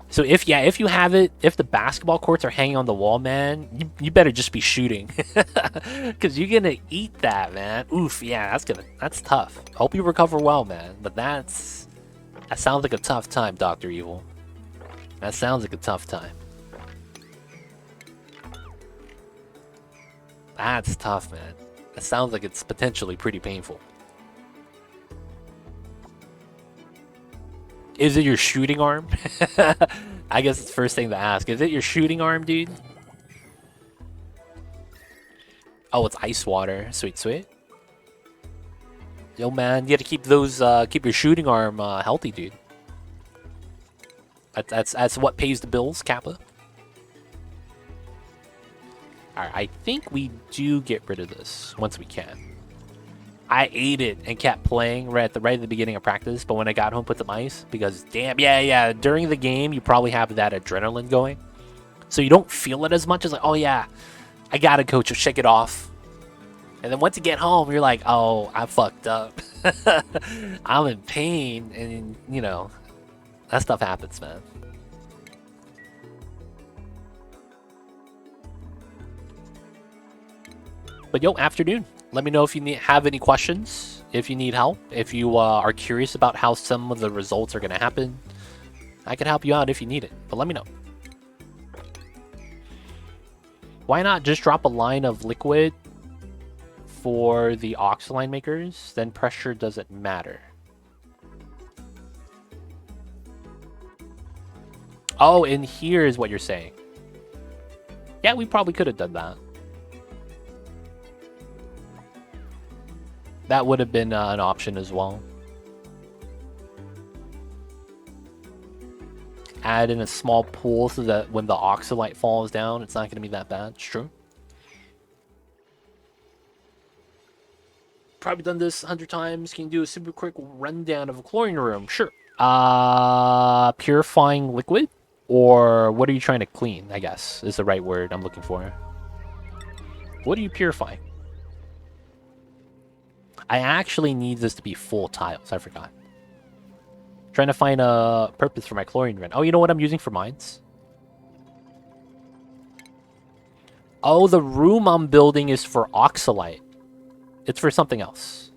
So if you have it, if the basketball courts are hanging on the wall, man, you better just be shooting. Because you're gonna eat that, man. Oof, yeah, that's tough. Hope you recover well, man. But that sounds like a tough time, Dr. Evil. That sounds like a tough time. That's tough, man. That sounds like it's potentially pretty painful. Is it your shooting arm? I guess it's the first thing to ask. Is it your shooting arm, dude? Oh, it's ice water. Sweet, sweet. Yo, man, you gotta keep those, keep your shooting arm healthy, dude. That's what pays the bills, Kappa. Alright, I think we do get rid of this once we can. I ate it and kept playing right at the beginning of practice, but when I got home, put some ice because damn, yeah, during the game you probably have that adrenaline going, so you don't feel it as much as like, oh yeah, I got it, coach, just shake it off. And then once you get home, you're like, oh, I fucked up. I'm in pain, and you know, that stuff happens, man. But yo, afternoon. Let me know if you have any questions, if you need help, if you are curious about how some of the results are going to happen. I can help you out if you need it, but let me know. Why not just drop a line of liquid for the oxaline makers? Then pressure doesn't matter. Oh, and here is what you're saying. Yeah, we probably could have done that. That would have been an option as well. Add in a small pool so that when the oxalite falls down, it's not going to be that bad. It's true. Probably done this 100 times. Can you do a super quick rundown of a chlorine room? Sure. Purifying liquid? Or what are you trying to clean, I guess, is the right word I'm looking for. What are you purifying? I actually need this to be full tiles. I forgot. Trying to find a purpose for my chlorine run. Oh, you know what I'm using for mines? Oh, the room I'm building is for oxalite. It's for something else.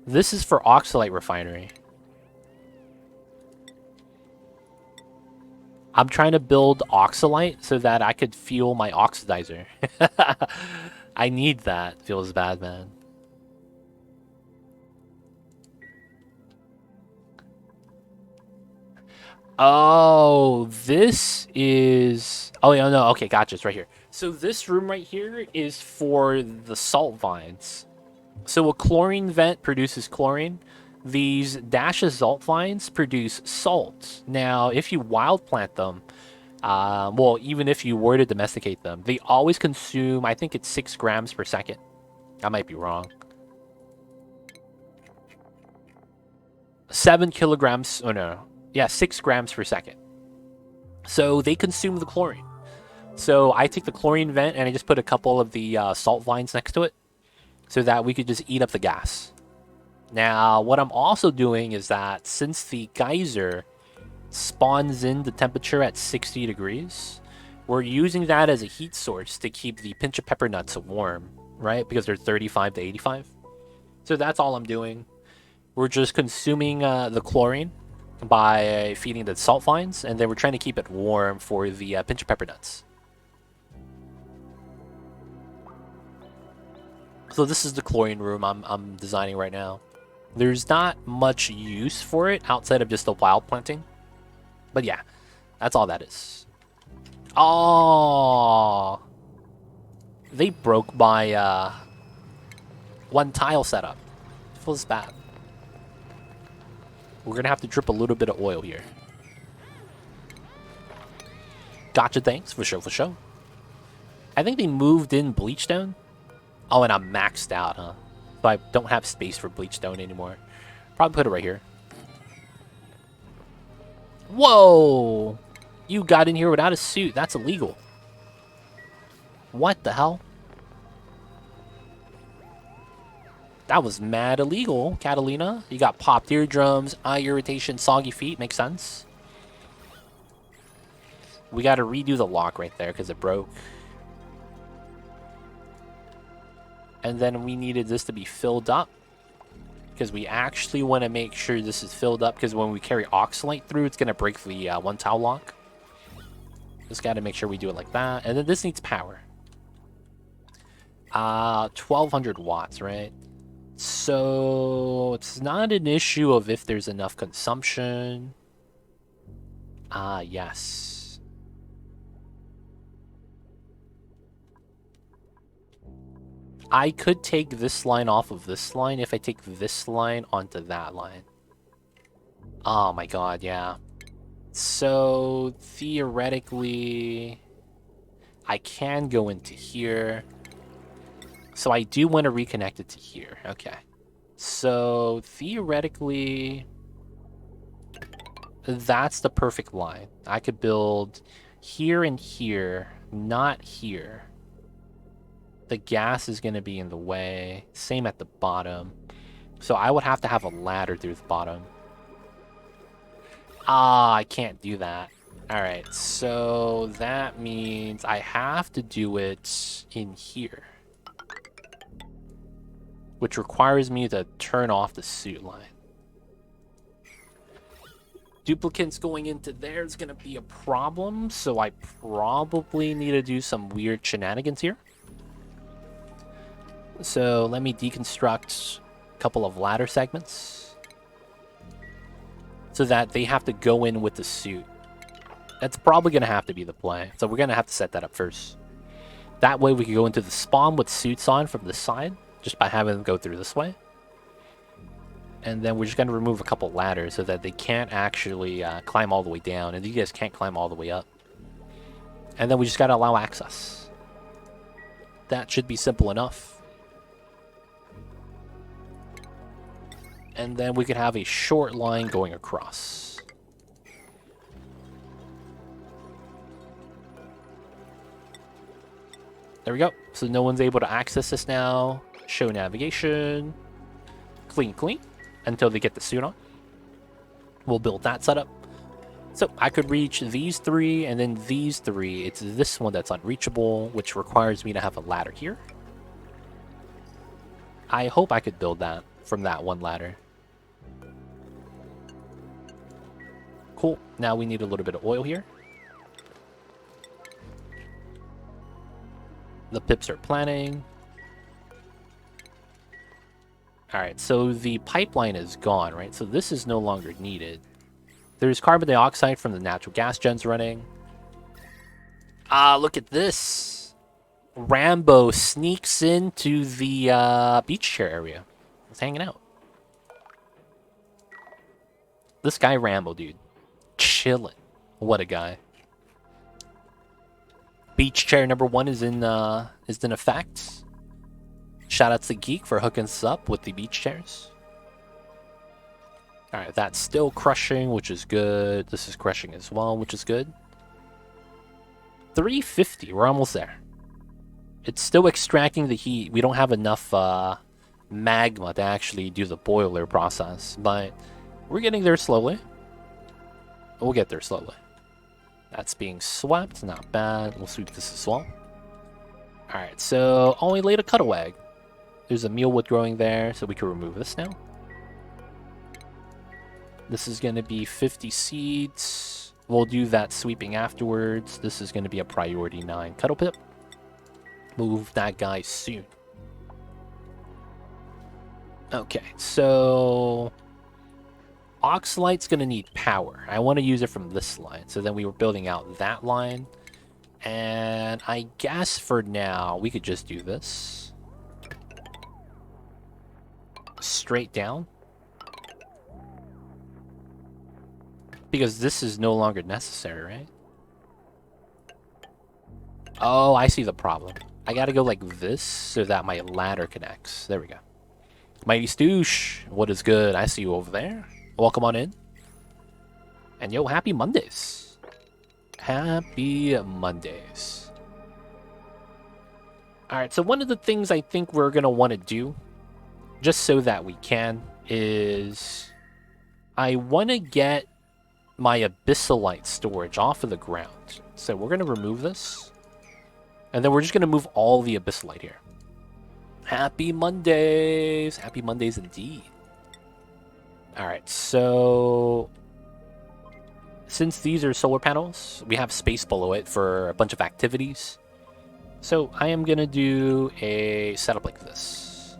This is for oxalite refinery. I'm trying to build oxalite so that I could fuel my oxidizer. I need that. Feels bad, man. Oh, this is... Oh, yeah, no, okay, gotcha, it's right here. So this room right here is for the salt vines. So a chlorine vent produces chlorine. These dashes salt vines produce salt. Now, if you wild plant them, well, even if you were to domesticate them, they always consume, I think it's 6 grams per second. I might be wrong. 7 kilograms, oh no, yeah, 6 grams per second. So they consume the chlorine. So I take the chlorine vent and I just put a couple of the salt vines next to it so that we could just eat up the gas. Now, what I'm also doing is that since the geyser spawns in the temperature at 60 degrees, we're using that as a heat source to keep the pinch of pepper nuts warm, right? Because they're 35 to 85. So that's all I'm doing. We're just consuming the chlorine by feeding the salt vines, and then we're trying to keep it warm for the pinch of pepper nuts. So this is the chlorine room I'm designing right now. There's not much use for it outside of just the wild planting. But yeah, that's all that is. Oh, they broke my one tile setup. Feels bad. We're gonna have to drip a little bit of oil here. Gotcha, thanks, for sure, for sure. I think they moved in bleachstone. Oh, and I'm maxed out, huh? So I don't have space for bleachstone anymore. Probably put it right here. Whoa! You got in here without a suit. That's illegal. What the hell? That was mad illegal, Catalina. You got popped eardrums, eye irritation, soggy feet. Makes sense. We got to redo the lock right there because it broke. And then we needed this to be filled up because we actually want to make sure this is filled up because when we carry oxalate through, it's going to break the one tile lock. Just got to make sure we do it like that. And then this needs power. 1200 watts, right? So it's not an issue of if there's enough consumption. Yes. I could take this line off of this line if I take this line onto that line. Oh my god, yeah. So theoretically, I can go into here. So I do want to reconnect it to here. Okay. So theoretically, that's the perfect line. I could build here and here, not here. The gas is going to be in the way. Same at the bottom. So I would have to have a ladder through the bottom. I can't do that. Alright, so that means I have to do it in here. Which requires me to turn off the suit line. Duplicates going into there is going to be a problem, so I probably need to do some weird shenanigans here. So let me deconstruct a couple of ladder segments so that they have to go in with the suit. That's probably going to have to be the play. So we're going to have to set that up first. That way we can go into the spawn with suits on from the side just by having them go through this way. And then we're just going to remove a couple ladders so that they can't actually climb all the way down. And you guys can't climb all the way up. And then we just got to allow access. That should be simple enough. And then we could have a short line going across. There we go. So no one's able to access this now. Show navigation. Clean, clean. Until they get the suit on. We'll build that setup. So I could reach these three and then these three. It's this one that's unreachable, which requires me to have a ladder here. I hope I could build that from that one ladder. Cool. Now we need a little bit of oil here. The pips are planning. Alright, so the pipeline is gone, right? So this is no longer needed. There's carbon dioxide from the natural gas gens running. Ah, look at this. Rambo sneaks into the beach chair area. He's hanging out. This guy Rambo, dude. Chilling. What a guy. Beach chair number 1 is in effect. Shout out to Geek for hooking us up with the beach chairs. Alright, that's still crushing, which is good. This is crushing as well, which is good. 350, we're almost there. It's still extracting the heat. We don't have enough magma to actually do the boiler process, but we're getting there slowly. We'll get there slowly. That's being swept, not bad. We'll sweep this as well. Alright, so only laid a cutaway. There's a mealwood growing there, so we can remove this now. This is going to be 50 seeds. We'll do that sweeping afterwards. This is going to be a priority 9 cuddle pip. Move that guy soon. Okay, so Oxalite's going to need power. I want to use it from this line. So then we were building out that line. And I guess for now, we could just do this. Straight down. Because this is no longer necessary, right? Oh, I see the problem. I gotta go like this so that my ladder connects. There we go. Mighty Stoosh, what is good? I see you over there. Welcome on in. And yo, happy Mondays. Happy Mondays. Alright, so one of the things I think we're gonna want to do, just so that we can, is I want to get my abyssalite storage off of the ground. So we're going to remove this. And then we're just going to move all the abyssalite here. Happy Mondays. Happy Mondays indeed. Alright, so since these are solar panels, we have space below it for a bunch of activities. So I am going to do a setup like this.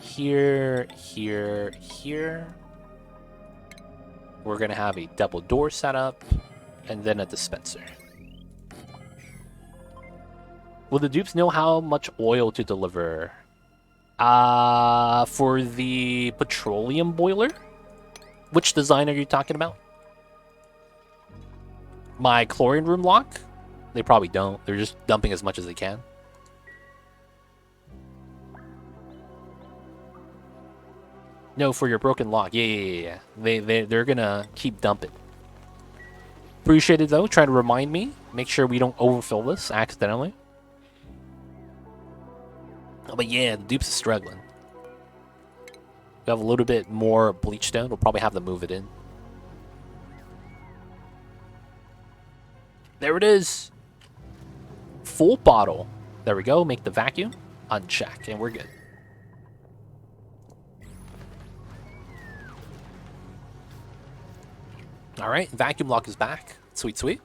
Here, here, here. We're going to have a double door setup, and then a dispenser. Will the dupes know how much oil to deliver? For the petroleum boiler? Which design are you talking about? My chlorine room lock? They probably don't. They're just dumping as much as they can. No, for your broken lock. Yeah. They're gonna keep dumping. Appreciate it though. Try to remind me. Make sure we don't overfill this accidentally. Oh, but yeah, the dupes is struggling. We have a little bit more bleach stone. We'll probably have to move it in. There it is. Full bottle. There we go. Make the vacuum. Uncheck. And we're good. Alright, vacuum lock is back. Sweet, sweet.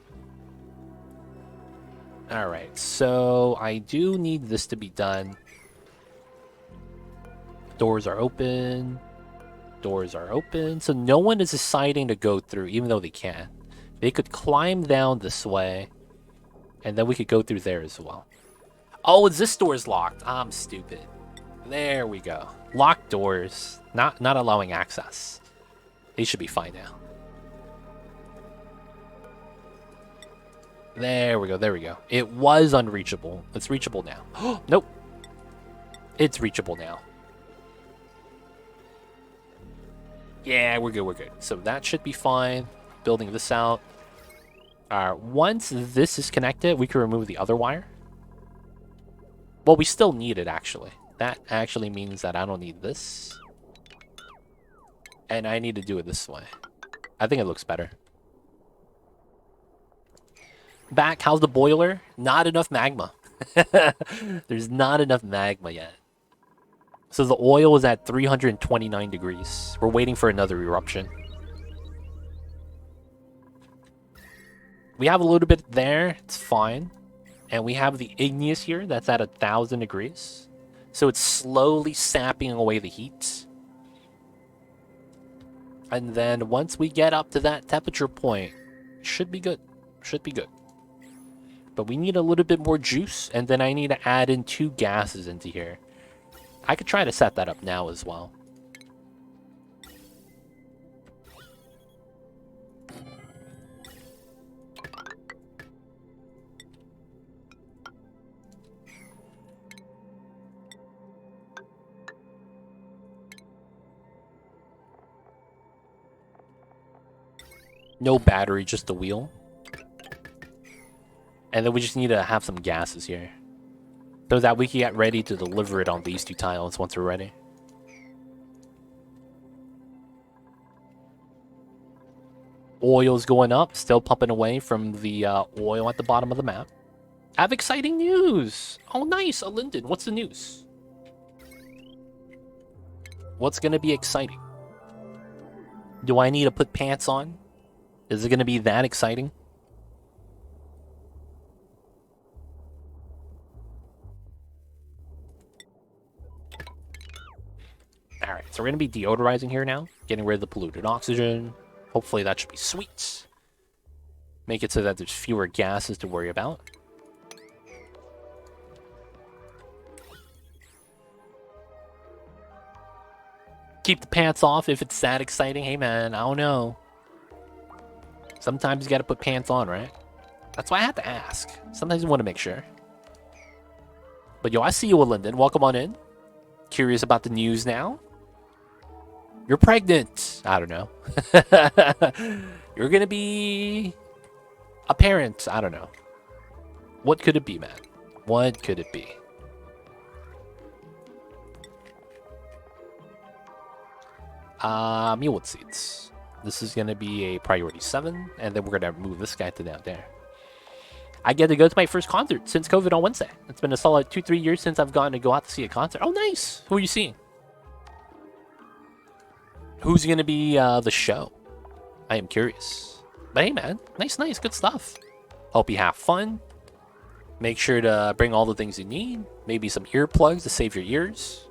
Alright, so I do need this to be done. Doors are open. Doors are open. So no one is deciding to go through, even though they can. They could climb down this way. And then we could go through there as well. Oh, this door is locked. I'm stupid. There we go. Locked doors. Not allowing access. They should be fine now. There we go, there we go. It was unreachable. It's reachable now. Nope. It's reachable now. Yeah, we're good, we're good. So that should be fine. Building this out. Once this is connected, we can remove the other wire. Well, we still need it, actually. That actually means that I don't need this. And I need to do it this way. I think it looks better. Back, how's the boiler? Not enough magma. There's not enough magma yet. So the oil is at 329 degrees. We're waiting for another eruption. We have a little bit there. It's fine. And we have the igneous here. That's at 1,000 degrees. So it's slowly sapping away the heat. And then once we get up to that temperature point, should be good. Should be good. But we need a little bit more juice, and then I need to add in 2 gases into here. I could try to set that up now as well. No battery, just the wheel. And then we just need to have some gases here, so that we can get ready to deliver it on these 2 tiles once we're ready. Oil's going up, still pumping away from the oil at the bottom of the map. I have exciting news! Oh nice, Linden, what's the news? What's gonna be exciting? Do I need to put pants on? Is it gonna be that exciting? Alright, so we're going to be deodorizing here now. Getting rid of the polluted oxygen. Hopefully that should be sweet. Make it so that there's fewer gases to worry about. Keep the pants off if it's that exciting. Hey man, I don't know. Sometimes you got to put pants on, right? That's why I have to ask. Sometimes you want to make sure. But yo, I see you, Linden. Welcome on in. Curious about the news now? You're pregnant. I don't know. You're gonna be a parent. I don't know. What could it be, man? What could it be? Mule seats. This is gonna be a priority 7, and then we're gonna move this guy to down there. I get to go to my first concert since COVID on Wednesday. It's been a solid 2-3 years since I've gotten to go out to see a concert. Oh, nice. Who are you seeing? Who's going to be the show? I am curious. But hey, man. Nice. Good stuff. Hope you have fun. Make sure to bring all the things you need. Maybe some earplugs to save your ears.